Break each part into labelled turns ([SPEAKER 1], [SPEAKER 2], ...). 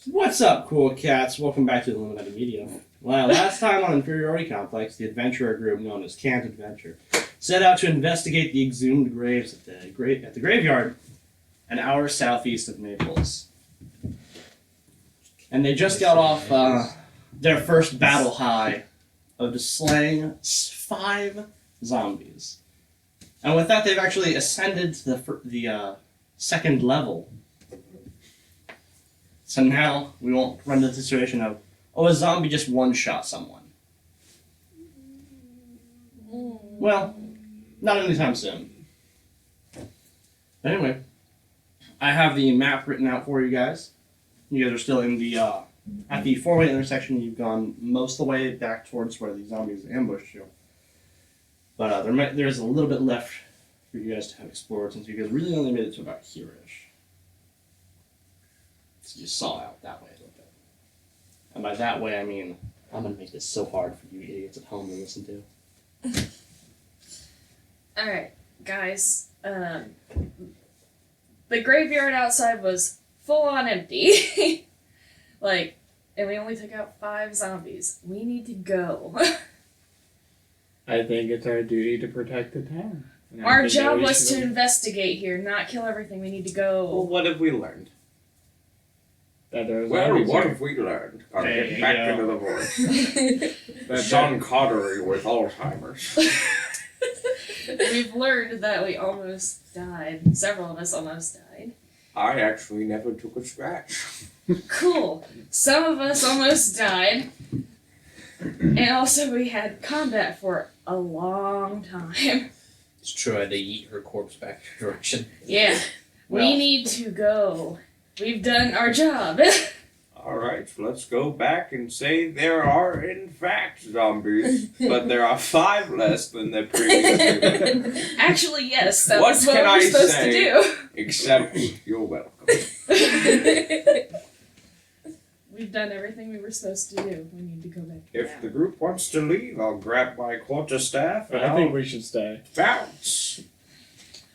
[SPEAKER 1] What's up, cool cats? Welcome back to Illuminuts Media. Well, last time on Inferiority Complex, the adventurer group known as Can't Adventure set out to investigate the exhumed graves at the graveyard an hour southeast of Naples. And they just got off their first battle high of slaying 5 zombies. And with that, they've actually ascended to the second level. So now we won't run into the situation of, a zombie just one-shot someone. Well, not anytime soon. But anyway, I have the map written out for you guys. You guys are still in the, at the 4-way intersection. You've gone most of the way back towards where the zombies ambushed you. But there's a little bit left for you guys to have explored, since you guys really only made it to about here-ish. So you saw out that way a little bit. And by that way, I mean, I'm going to make this so hard for you idiots at home to listen to.
[SPEAKER 2] Alright, guys. The graveyard outside was full on empty. And we only took out 5 zombies. We need to go.
[SPEAKER 3] I think it's our duty to protect the town.
[SPEAKER 2] Our job was to investigate here, not kill everything. We need to go.
[SPEAKER 4] Well, what have we learned?
[SPEAKER 3] That there was
[SPEAKER 4] Well,
[SPEAKER 3] zombies
[SPEAKER 4] what
[SPEAKER 3] here.
[SPEAKER 4] have we learned? Gotta
[SPEAKER 1] There
[SPEAKER 4] get
[SPEAKER 1] you
[SPEAKER 4] back
[SPEAKER 1] go.
[SPEAKER 4] into the voice. That's Sean Connery with Alzheimer's.
[SPEAKER 2] We've learned that we almost died. Several of us almost died.
[SPEAKER 4] I actually never took a scratch.
[SPEAKER 2] Cool. Some of us almost died. And also we had combat for a long time.
[SPEAKER 5] It's true, I had to yeet her corpse back your direction.
[SPEAKER 2] Yeah.
[SPEAKER 1] Well.
[SPEAKER 2] We need to go. We've done our job.
[SPEAKER 4] Alright, so let's go back and say there are, in fact, zombies, but there are 5 less than the previous.
[SPEAKER 2] Actually, yes, that
[SPEAKER 4] What
[SPEAKER 2] was what
[SPEAKER 4] can
[SPEAKER 2] we're
[SPEAKER 4] I
[SPEAKER 2] supposed
[SPEAKER 4] say?
[SPEAKER 2] to do.
[SPEAKER 4] Except, you're welcome.
[SPEAKER 2] We've done everything we were supposed to do. We need to go back.
[SPEAKER 4] If the group wants to leave, I'll grab my quarterstaff and
[SPEAKER 3] I think
[SPEAKER 4] I'll
[SPEAKER 3] we should stay.
[SPEAKER 4] bounce.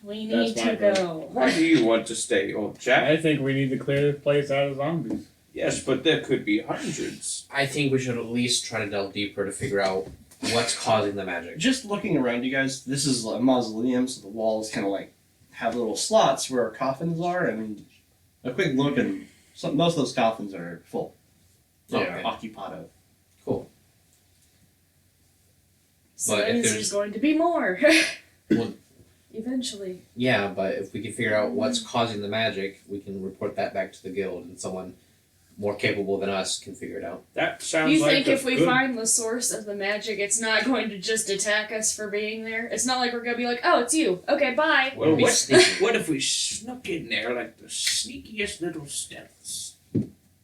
[SPEAKER 2] We
[SPEAKER 3] That's
[SPEAKER 2] need
[SPEAKER 3] my
[SPEAKER 2] to
[SPEAKER 3] vote.
[SPEAKER 2] go.
[SPEAKER 4] Why do you want to stay, old chap?
[SPEAKER 3] I think we need to clear the place out of zombies.
[SPEAKER 4] Yes, but there could be hundreds.
[SPEAKER 5] I think we should at least try to delve deeper to figure out what's causing the magic.
[SPEAKER 1] Just looking around you guys, this is a mausoleum, so the walls kind of like have little slots where coffins are, and a quick look, and most of those coffins are full. They are
[SPEAKER 5] Okay.
[SPEAKER 1] occupado.
[SPEAKER 2] So
[SPEAKER 5] But
[SPEAKER 2] that
[SPEAKER 5] if
[SPEAKER 2] means
[SPEAKER 5] there's-
[SPEAKER 2] there's going to be more.
[SPEAKER 5] Well-
[SPEAKER 2] Eventually.
[SPEAKER 5] Yeah, but if we can figure out what's causing the magic, we can report that back to the guild, and someone more capable than us can figure it out.
[SPEAKER 4] That sounds
[SPEAKER 2] You
[SPEAKER 4] like
[SPEAKER 2] think
[SPEAKER 4] a
[SPEAKER 2] if we
[SPEAKER 4] good...
[SPEAKER 2] find the source of the magic, it's not going to just attack us for being there? It's not like we're going to be like, oh, it's you. Okay, bye.
[SPEAKER 4] Well,
[SPEAKER 5] Be
[SPEAKER 4] what,
[SPEAKER 5] sneaky.
[SPEAKER 4] what if we snuck in there like the sneakiest little stealths?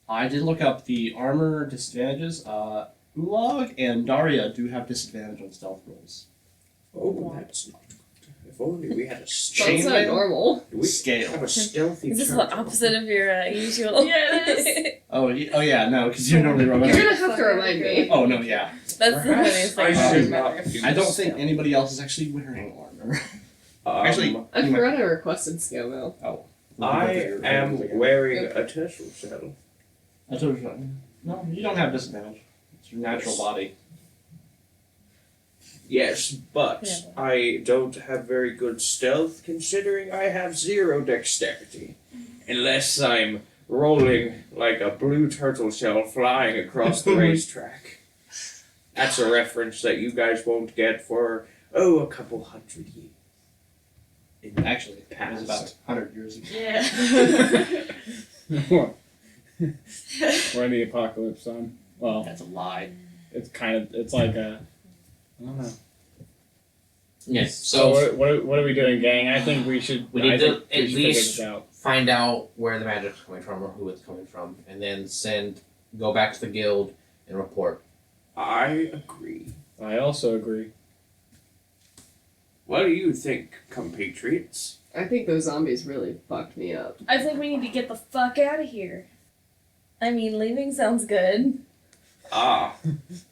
[SPEAKER 1] I did look up the armor disadvantages. Ulag and Daria do have disadvantage on stealth rolls.
[SPEAKER 4] Oh, that's not good. If only we had a
[SPEAKER 6] That's
[SPEAKER 1] Chainmail?
[SPEAKER 6] not normal.
[SPEAKER 4] Do we
[SPEAKER 1] Scale.
[SPEAKER 4] have a stealthy
[SPEAKER 6] Is this
[SPEAKER 4] character?
[SPEAKER 6] the opposite of your usual?
[SPEAKER 2] Yeah, it is.
[SPEAKER 1] Oh yeah, no, because you normally roll.
[SPEAKER 6] You're gonna have to remind me.
[SPEAKER 1] Oh no, yeah.
[SPEAKER 6] That's the funniest
[SPEAKER 4] I
[SPEAKER 6] thing.
[SPEAKER 4] should
[SPEAKER 6] about
[SPEAKER 4] not
[SPEAKER 6] it.
[SPEAKER 4] do
[SPEAKER 1] I don't
[SPEAKER 4] this.
[SPEAKER 1] think anybody else is actually wearing armor. Actually,
[SPEAKER 6] I
[SPEAKER 1] you might-
[SPEAKER 6] forgot I requested skill though.
[SPEAKER 1] Oh.
[SPEAKER 4] I am wearing a Tesla saddle.
[SPEAKER 1] I told you. No, you don't have disadvantage. It's your natural body.
[SPEAKER 4] Yes, but
[SPEAKER 6] Yeah.
[SPEAKER 4] I don't have very good stealth considering I have 0 dexterity. Unless I'm rolling like a blue turtle shell flying across the racetrack. That's a reference that you guys won't get for, a couple hundred years.
[SPEAKER 1] Actually, it was about 100 years ago.
[SPEAKER 2] Yeah.
[SPEAKER 3] We're in the apocalypse, son. Well,
[SPEAKER 1] That's a lie.
[SPEAKER 3] it's like a, I don't know.
[SPEAKER 5] Yes.
[SPEAKER 3] So
[SPEAKER 5] So
[SPEAKER 3] what are we doing, gang? I think we should.
[SPEAKER 5] We need
[SPEAKER 3] I
[SPEAKER 5] to
[SPEAKER 3] think we
[SPEAKER 5] at
[SPEAKER 3] should figure
[SPEAKER 5] least-
[SPEAKER 3] this out.
[SPEAKER 5] find out where the magic's coming from or who it's coming from, and then go back to the guild and report.
[SPEAKER 4] I agree.
[SPEAKER 3] I also agree.
[SPEAKER 4] What do you think, compatriots?
[SPEAKER 6] I think those zombies really fucked me up.
[SPEAKER 2] I think we need to get the fuck out of here.
[SPEAKER 6] I mean, leaving sounds good.
[SPEAKER 4] Ah,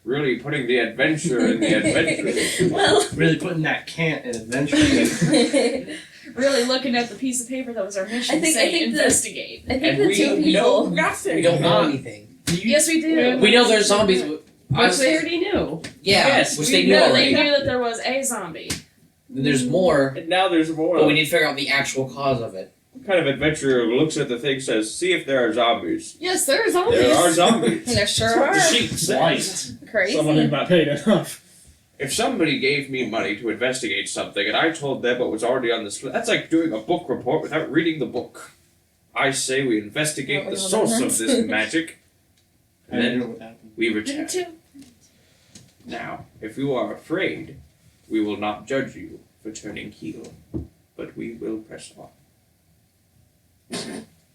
[SPEAKER 4] really putting the adventure in the adventure.
[SPEAKER 6] Well,
[SPEAKER 1] Really putting that can't in adventure.
[SPEAKER 2] really looking at the piece of paper that was our mission
[SPEAKER 6] I think
[SPEAKER 2] saying
[SPEAKER 6] the-
[SPEAKER 2] investigate.
[SPEAKER 6] I think
[SPEAKER 4] And
[SPEAKER 6] the
[SPEAKER 4] we
[SPEAKER 6] two
[SPEAKER 4] know
[SPEAKER 6] people.
[SPEAKER 4] nothing.
[SPEAKER 5] We don't know anything.
[SPEAKER 2] Yes, we do.
[SPEAKER 5] We know there's zombies.
[SPEAKER 6] Which they already knew.
[SPEAKER 5] Yeah,
[SPEAKER 4] Yes,
[SPEAKER 5] which
[SPEAKER 4] we
[SPEAKER 5] they knew
[SPEAKER 2] No,
[SPEAKER 5] already.
[SPEAKER 2] they knew that there was a zombie.
[SPEAKER 5] There's more,
[SPEAKER 4] And now there's more.
[SPEAKER 5] but we need to figure out the actual cause of it.
[SPEAKER 4] What kind of adventurer looks at the thing, says, "See if there are zombies."
[SPEAKER 6] Yes, there are zombies.
[SPEAKER 4] There are zombies.
[SPEAKER 6] There sure
[SPEAKER 4] That's what
[SPEAKER 6] are.
[SPEAKER 4] the sheet says.
[SPEAKER 1] Right.
[SPEAKER 6] Crazy.
[SPEAKER 3] Someone who's not paid enough.
[SPEAKER 4] If somebody gave me money to investigate something and I told them what was already on the split, that's like doing a book report without reading the book. I say we investigate
[SPEAKER 6] Don't
[SPEAKER 4] the
[SPEAKER 6] we know
[SPEAKER 4] source
[SPEAKER 6] that?
[SPEAKER 4] of this magic, and
[SPEAKER 1] I don't
[SPEAKER 4] then
[SPEAKER 1] know what happened.
[SPEAKER 4] we
[SPEAKER 2] Me
[SPEAKER 4] return.
[SPEAKER 2] too.
[SPEAKER 4] Now, if you are afraid, we will not judge you for turning heel, but we will press on.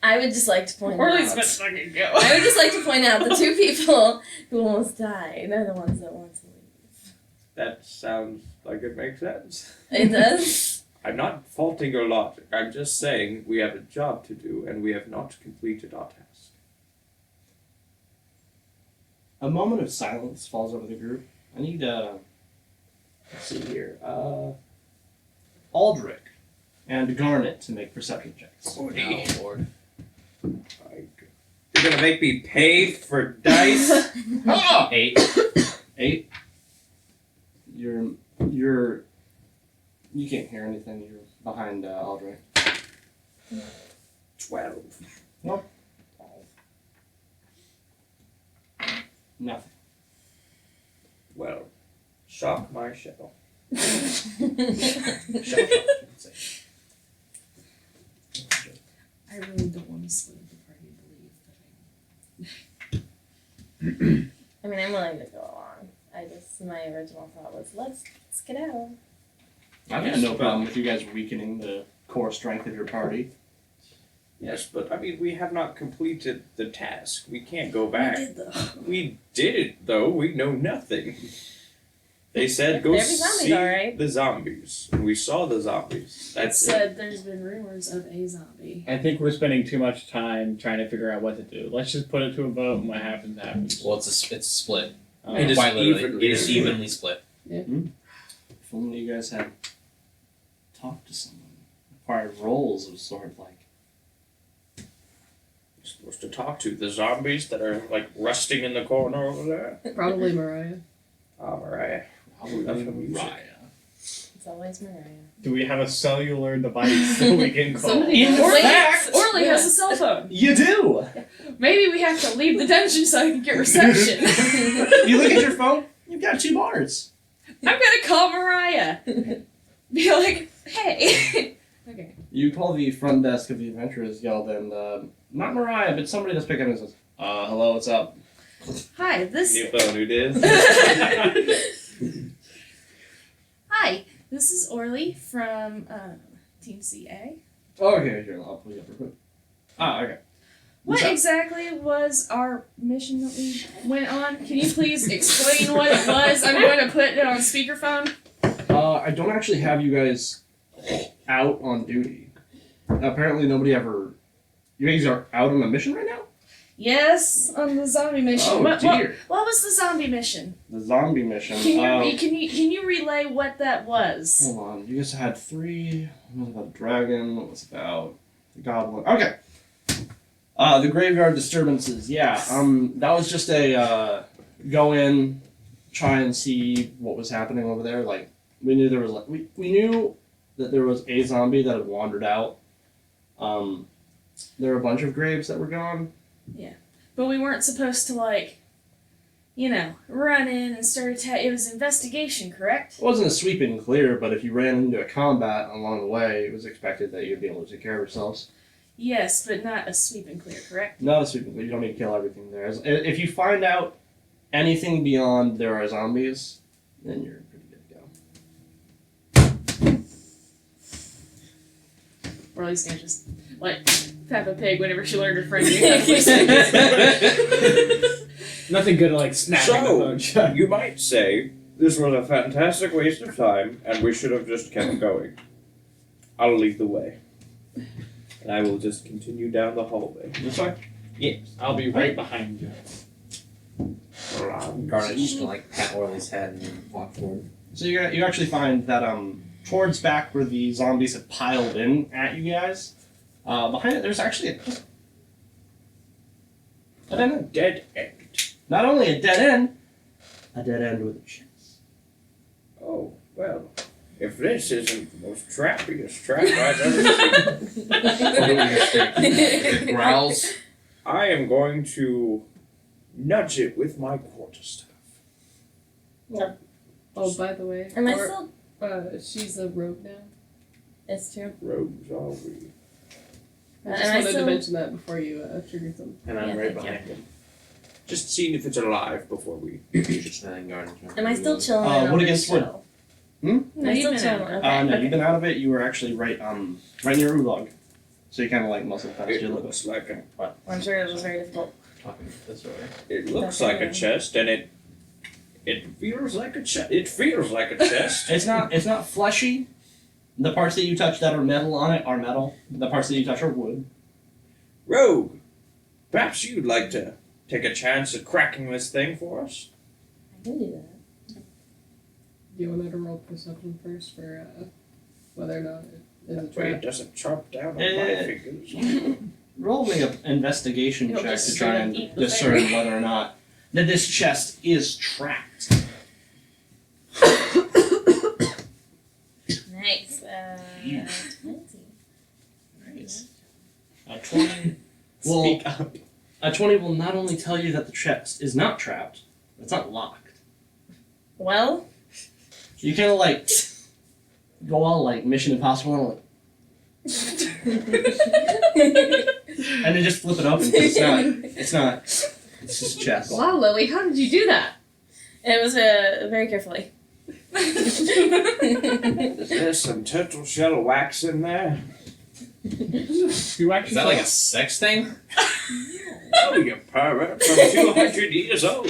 [SPEAKER 6] I would just like to point
[SPEAKER 2] Orly's
[SPEAKER 6] out.
[SPEAKER 2] been fucking go.
[SPEAKER 6] I would just like to point out the two people who almost died are the ones that want to leave.
[SPEAKER 4] That sounds like it makes sense.
[SPEAKER 6] It does.
[SPEAKER 4] I'm not faulting your logic. I'm just saying we have a job to do and we have not completed our task.
[SPEAKER 1] A moment of silence falls over the group. I need let's see here. Aldrich and Garnet to make perception checks.
[SPEAKER 5] Oh, Lord.
[SPEAKER 4] You're gonna make me pay for dice?
[SPEAKER 1] Ah!
[SPEAKER 5] 8.
[SPEAKER 1] 8. You can't hear anything. You're behind Aldrich.
[SPEAKER 4] 12.
[SPEAKER 1] Nothing.
[SPEAKER 4] Well, shock my shell.
[SPEAKER 2] I really don't want to split the party, believe,
[SPEAKER 6] I mean, I'm willing to go along. My original thought was, let's get out.
[SPEAKER 1] I've got no problem with you guys weakening the core strength of your party.
[SPEAKER 4] Yes, but I mean, we have not completed the task. We can't go
[SPEAKER 2] but
[SPEAKER 4] back.
[SPEAKER 2] we did though.
[SPEAKER 4] We did it, though. We know nothing. They said go
[SPEAKER 6] There'd be zombies,
[SPEAKER 4] see
[SPEAKER 6] alright.
[SPEAKER 4] the zombies. And we saw the zombies.
[SPEAKER 2] It
[SPEAKER 4] That's it.
[SPEAKER 2] said there's been rumors of a zombie.
[SPEAKER 3] I think we're spending too much time trying to figure out what to do. Let's just put it to a vote, and what happens happens.
[SPEAKER 5] Well, it's split.
[SPEAKER 3] Oh.
[SPEAKER 4] It is
[SPEAKER 5] Quite literally.
[SPEAKER 4] evenly
[SPEAKER 5] It is
[SPEAKER 4] split.
[SPEAKER 5] evenly split.
[SPEAKER 1] If only you guys had talked to someone, acquired roles of sort like.
[SPEAKER 4] You're supposed to talk to the zombies that are like rusting in the corner over there.
[SPEAKER 6] Probably Mariah.
[SPEAKER 4] Ah, Mariah.
[SPEAKER 1] Probably
[SPEAKER 4] Enough of music.
[SPEAKER 1] Raya.
[SPEAKER 6] It's always Mariah.
[SPEAKER 3] Do we have a cellular device that we can call?
[SPEAKER 6] Somebody
[SPEAKER 1] In
[SPEAKER 6] does.
[SPEAKER 1] fact,
[SPEAKER 2] Orly has a cell phone.
[SPEAKER 1] you do!
[SPEAKER 2] Maybe we have to leave the dungeon so I can get reception.
[SPEAKER 1] You look at your phone, you've got 2 bars.
[SPEAKER 2] I'm gonna call Mariah. Be like, hey. Okay.
[SPEAKER 1] You call the front desk of the Adventurers Guild and, not Mariah, but somebody that's picking up and says, hello, what's up?
[SPEAKER 2] Hi, this.
[SPEAKER 4] New phone, who did?
[SPEAKER 2] Hi, this is Orly from Team CA.
[SPEAKER 1] Oh, okay, here, I'll pull you up real quick. Okay.
[SPEAKER 2] What
[SPEAKER 1] What's up?
[SPEAKER 2] exactly was our mission that we went on? Can you please explain what it was? I'm going to put it on speakerphone.
[SPEAKER 1] I don't actually have you guys out on duty. Apparently nobody ever... You guys are out on a mission right now?
[SPEAKER 2] Yes, on the zombie mission.
[SPEAKER 1] Oh,
[SPEAKER 2] what
[SPEAKER 1] dear.
[SPEAKER 2] was the zombie mission?
[SPEAKER 1] The zombie mission.
[SPEAKER 2] Can you relay what that was?
[SPEAKER 1] Hold on. You guys had 3. What was about a dragon? What was about the goblin? Okay. The graveyard disturbances. Yeah. That was just a go in, try and see what was happening over there. Like we knew there was we knew that there was a zombie that had wandered out. There were a bunch of graves that were gone.
[SPEAKER 2] But we weren't supposed to run in and start attacking. It was investigation, correct?
[SPEAKER 1] It wasn't a sweeping clear, but if you ran into a combat along the way, it was expected that you'd be able to take care of yourselves.
[SPEAKER 2] Yes, but not a sweep and clear, correct?
[SPEAKER 1] Not a sweeping clear. You don't need to kill everything there. If you find out anything beyond there are zombies, then you're pretty good to go.
[SPEAKER 2] Orly's gonna just like Peppa Pig whenever she learned her friend.
[SPEAKER 3] Nothing good like snapping the
[SPEAKER 4] So,
[SPEAKER 3] phone shut.
[SPEAKER 4] you might say this was a fantastic waste of time and we should have just kept going. I'll lead the way. And I will just continue down the hallway.
[SPEAKER 1] This way?
[SPEAKER 4] Yes.
[SPEAKER 3] I'll be right behind you.
[SPEAKER 5] Garnet's just gonna pat Orly's head and walk forward.
[SPEAKER 1] So you actually find that towards back where the zombies have piled in at you guys, behind it there's actually a dead end.
[SPEAKER 4] Dead end.
[SPEAKER 1] Not only a dead end with a chest.
[SPEAKER 4] Oh, well. If this isn't the most trappiest trap I've ever seen,
[SPEAKER 5] It growls.
[SPEAKER 4] I am going to nudge it with my quarterstaff.
[SPEAKER 7] Oh, by the way,
[SPEAKER 6] Am I still?
[SPEAKER 7] she's a rogue now.
[SPEAKER 6] It's true.
[SPEAKER 4] Rogues are we.
[SPEAKER 7] I
[SPEAKER 6] Am
[SPEAKER 7] just
[SPEAKER 6] I
[SPEAKER 7] wanted
[SPEAKER 6] still-
[SPEAKER 7] to mention that before you triggered them.
[SPEAKER 3] And I'm
[SPEAKER 6] Yeah,
[SPEAKER 3] right
[SPEAKER 6] thank you.
[SPEAKER 3] behind him.
[SPEAKER 4] Just seeing if it's alive before we.
[SPEAKER 6] Am I still chilling?
[SPEAKER 1] What
[SPEAKER 6] over
[SPEAKER 1] against
[SPEAKER 6] the
[SPEAKER 1] wood?
[SPEAKER 6] show?
[SPEAKER 2] No,
[SPEAKER 6] Am I
[SPEAKER 2] you've
[SPEAKER 6] still
[SPEAKER 2] been
[SPEAKER 6] chilling?
[SPEAKER 2] out.
[SPEAKER 6] Okay.
[SPEAKER 1] No,
[SPEAKER 6] okay.
[SPEAKER 1] you've been out of it. You were actually right near Ulog. So you kind of like muscle past you a
[SPEAKER 4] It
[SPEAKER 1] little bit.
[SPEAKER 4] looks like a.
[SPEAKER 6] I'm sure it was very difficult.
[SPEAKER 5] Talking this way.
[SPEAKER 4] It looks like a chest, and it feels like a chest. It feels like a chest.
[SPEAKER 1] It's not fleshy. The parts that you touch that are metal on it are metal. The parts that you touch are wood.
[SPEAKER 4] Rogue, perhaps you'd like to take a chance at cracking this thing for us.
[SPEAKER 6] I can do that.
[SPEAKER 7] Do you want her to roll perception first for whether or not it is a
[SPEAKER 4] That way it
[SPEAKER 7] trap?
[SPEAKER 4] doesn't chomp down on my fingers.
[SPEAKER 1] Roll me an investigation
[SPEAKER 2] He'll
[SPEAKER 1] check
[SPEAKER 2] just
[SPEAKER 1] to try
[SPEAKER 2] straight up
[SPEAKER 1] and
[SPEAKER 2] eat the
[SPEAKER 1] discern
[SPEAKER 2] thing.
[SPEAKER 1] whether or not that this chest is trapped.
[SPEAKER 6] Nice.
[SPEAKER 1] Yeah.
[SPEAKER 6] 20.
[SPEAKER 1] Nice. A 20. Well,
[SPEAKER 4] Speak up.
[SPEAKER 1] a 20 will not only tell you that the chest is not trapped, but it's not locked.
[SPEAKER 6] Well,
[SPEAKER 1] You kind of like go all like Mission Impossible and like, and then just flip it open. 'Cause It's not. It's just a chest.
[SPEAKER 7] Wow, Lily, how did you do that?
[SPEAKER 6] it was very carefully.
[SPEAKER 4] There's some turtle shell wax in there.
[SPEAKER 3] You
[SPEAKER 5] Is that like a sex thing?
[SPEAKER 4] Oh, you pervert from 200 years old.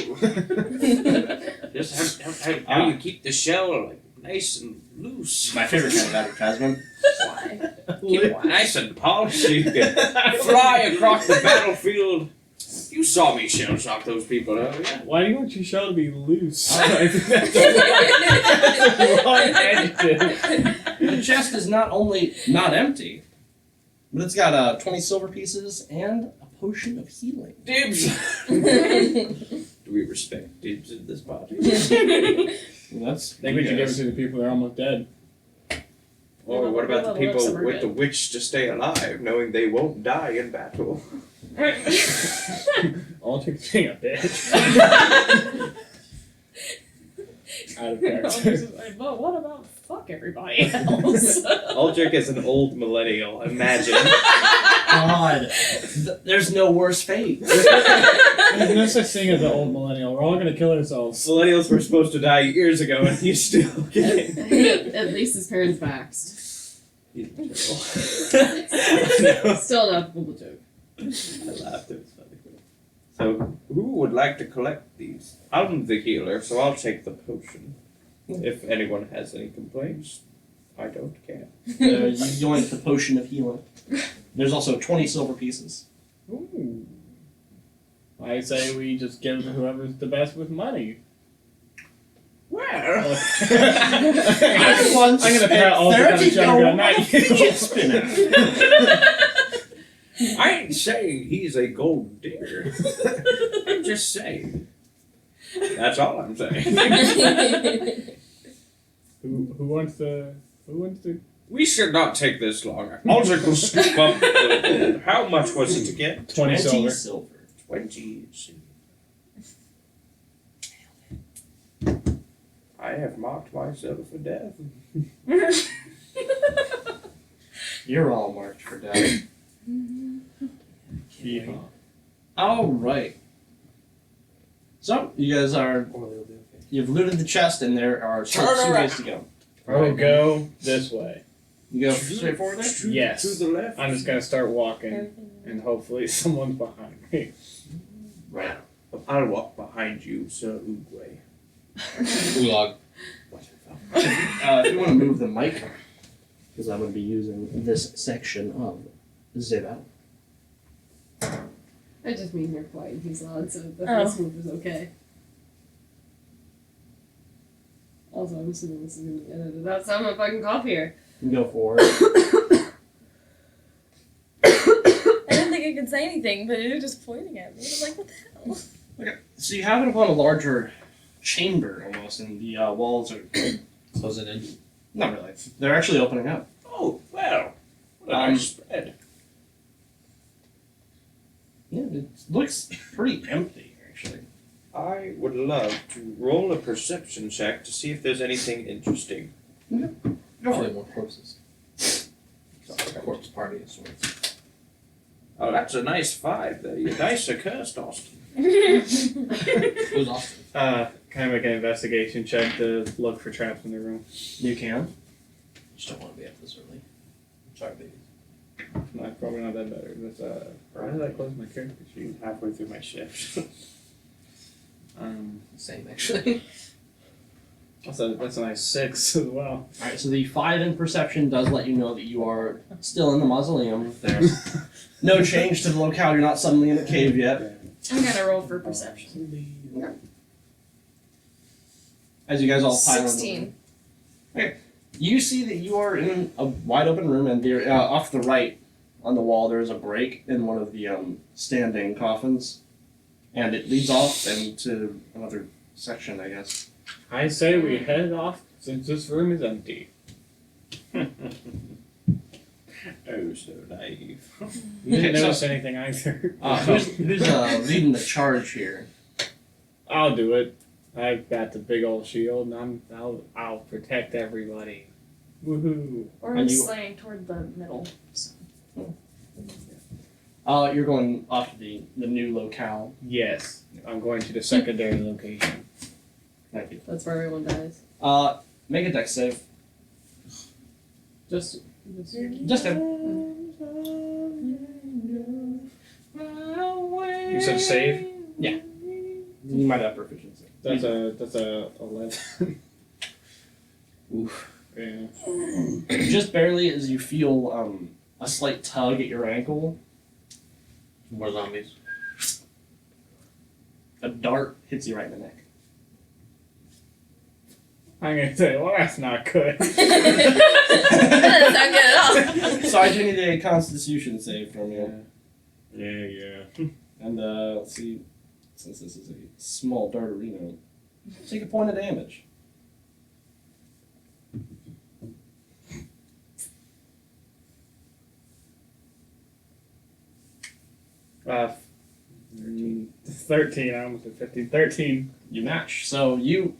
[SPEAKER 4] Just how you keep the shell like nice and loose.
[SPEAKER 1] My favorite kind of advertisement.
[SPEAKER 6] Why?
[SPEAKER 4] Keep it nice and polished so you can fly across the battlefield. You saw me shell shock those people earlier.
[SPEAKER 3] Why do you want your shell to be loose?
[SPEAKER 1] Oh.
[SPEAKER 3] I think that's the wrong adjective.
[SPEAKER 1] The chest is not only not empty, but it's got 20 silver pieces and a potion of healing.
[SPEAKER 4] Dibs. Do we respect dibs in this party?
[SPEAKER 1] Well, that's
[SPEAKER 3] I think we should give it to the people that are almost dead.
[SPEAKER 4] Or what about the
[SPEAKER 2] Level up
[SPEAKER 4] people
[SPEAKER 2] some are
[SPEAKER 4] with the
[SPEAKER 2] good.
[SPEAKER 4] witch to stay alive, knowing they won't die in battle?
[SPEAKER 3] I'll take being a bitch. Out of character.
[SPEAKER 7] But what about fuck everybody else?
[SPEAKER 3] Aldrich is an old millennial. Imagine.
[SPEAKER 1] God, there's no worse fate.
[SPEAKER 3] There's no such thing as an old millennial. We're all gonna kill ourselves.
[SPEAKER 4] Millennials were supposed to die years ago, and he's still getting.
[SPEAKER 7] At least his parents vaxxed.
[SPEAKER 4] I
[SPEAKER 7] Still an applicable joke.
[SPEAKER 4] laughed. It was funny. So, who would like to collect these? I'm the healer, so I'll take the potion. If anyone has any complaints, I don't care.
[SPEAKER 1] You yoink the potion of healing. There's also 20 silver pieces.
[SPEAKER 3] Ooh. I say we just give it to whoever's the best with money.
[SPEAKER 4] Well,
[SPEAKER 1] I once
[SPEAKER 3] I'm gonna
[SPEAKER 1] spent
[SPEAKER 3] pat Aldrich on the
[SPEAKER 1] 30
[SPEAKER 3] shoulder,
[SPEAKER 1] gold
[SPEAKER 3] not
[SPEAKER 1] on a
[SPEAKER 3] you.
[SPEAKER 1] fidget spinner.
[SPEAKER 4] I ain't saying he's a gold digger. I'm just saying. That's all I'm saying.
[SPEAKER 3] Who wants to?
[SPEAKER 4] We should not take this long. Aldrich will scoop up the gold. How much was it to get?
[SPEAKER 3] 20 silver.
[SPEAKER 1] silver.
[SPEAKER 4] 20. I have marked myself for death.
[SPEAKER 1] You're all marked for death.
[SPEAKER 3] Yeah.
[SPEAKER 1] All right. So you guys are. You've looted the chest, and there are still
[SPEAKER 4] Turn
[SPEAKER 1] 2
[SPEAKER 4] around.
[SPEAKER 1] ways to go.
[SPEAKER 3] I will go this way.
[SPEAKER 1] You go straight forward there.
[SPEAKER 3] Yes.
[SPEAKER 4] To the left.
[SPEAKER 3] I'm just gonna start walking, and hopefully someone's behind me.
[SPEAKER 1] Right.
[SPEAKER 4] I'll walk behind you, Sir Oogway.
[SPEAKER 5] Ulog.
[SPEAKER 1] If you want to move the mic, because I'm going to be using this section of Zibel.
[SPEAKER 7] I just mean you're quiet and he's loud, so the
[SPEAKER 6] Oh.
[SPEAKER 7] first move is okay. Also, I'm assuming this is gonna be edited out, so I'm gonna fucking cough here.
[SPEAKER 1] You can go for it.
[SPEAKER 6] I didn't think I could say anything, but it was just pointing at me. I was like, what the hell?
[SPEAKER 1] Okay. So you have it upon a larger chamber almost, and the walls are
[SPEAKER 5] Closing in.
[SPEAKER 1] not really. They're actually opening up.
[SPEAKER 4] Oh, well. What a nice spread.
[SPEAKER 1] Yeah, it looks pretty empty actually.
[SPEAKER 4] I would love to roll a perception check to see if there's anything interesting.
[SPEAKER 1] Go for
[SPEAKER 5] Probably
[SPEAKER 1] it.
[SPEAKER 5] more corpses. Corpse party of sorts.
[SPEAKER 4] Oh, that's a nice 5 there. Your dice are cursed, Austin.
[SPEAKER 5] Who's Austin?
[SPEAKER 3] Can I make an investigation check to look for traps in the room?
[SPEAKER 1] You can.
[SPEAKER 5] Just don't want to be up this early. Sorry, baby.
[SPEAKER 3] No, probably not that better. But, why did I close my character sheet?
[SPEAKER 4] Halfway through my shift.
[SPEAKER 5] Same, actually.
[SPEAKER 3] That's a nice 6 as well.
[SPEAKER 1] Alright, so the 5 in perception does let you know that you are still in the mausoleum. There's no change to the locale, you're not suddenly in a cave yet.
[SPEAKER 2] I'm gonna roll for perception.
[SPEAKER 1] As you guys all pile in.
[SPEAKER 2] 16.
[SPEAKER 1] You see that you are in a wide open room, and there, off the right on the wall there is a break in one of the standing coffins, and it leads off into another section, I guess.
[SPEAKER 3] I say we head off since this room is empty.
[SPEAKER 4] Oh, so naive.
[SPEAKER 3] You didn't
[SPEAKER 1] Okay, so-
[SPEAKER 3] notice anything either.
[SPEAKER 1] Who's leading the charge here?
[SPEAKER 3] I'll do it. I've got the big old shield, and I'll protect everybody. Woohoo!
[SPEAKER 2] Or
[SPEAKER 1] And
[SPEAKER 2] I'm
[SPEAKER 1] you-
[SPEAKER 2] slaying toward the middle. So.
[SPEAKER 1] You're going off to the new locale.
[SPEAKER 3] Yes, I'm going to the secondary location.
[SPEAKER 1] Thank you.
[SPEAKER 7] That's where everyone dies.
[SPEAKER 1] Make a dex save.
[SPEAKER 7] Just
[SPEAKER 1] Just him.
[SPEAKER 3] You said save?
[SPEAKER 1] You might have proficiency.
[SPEAKER 3] That's a 11.
[SPEAKER 5] Oof.
[SPEAKER 3] Yeah.
[SPEAKER 1] Just barely as you feel a slight tug at your ankle,
[SPEAKER 5] More zombies.
[SPEAKER 1] a dart hits you right in the neck.
[SPEAKER 3] I'm gonna say, well, that's not good.
[SPEAKER 6] That's not good at all.
[SPEAKER 1] So I do need a Constitution save from you.
[SPEAKER 4] Yeah.
[SPEAKER 1] And let's see, since this is a small dart arena, take a point of damage.
[SPEAKER 3] Uh, 13. I almost said 15. 13.
[SPEAKER 1] You match. So you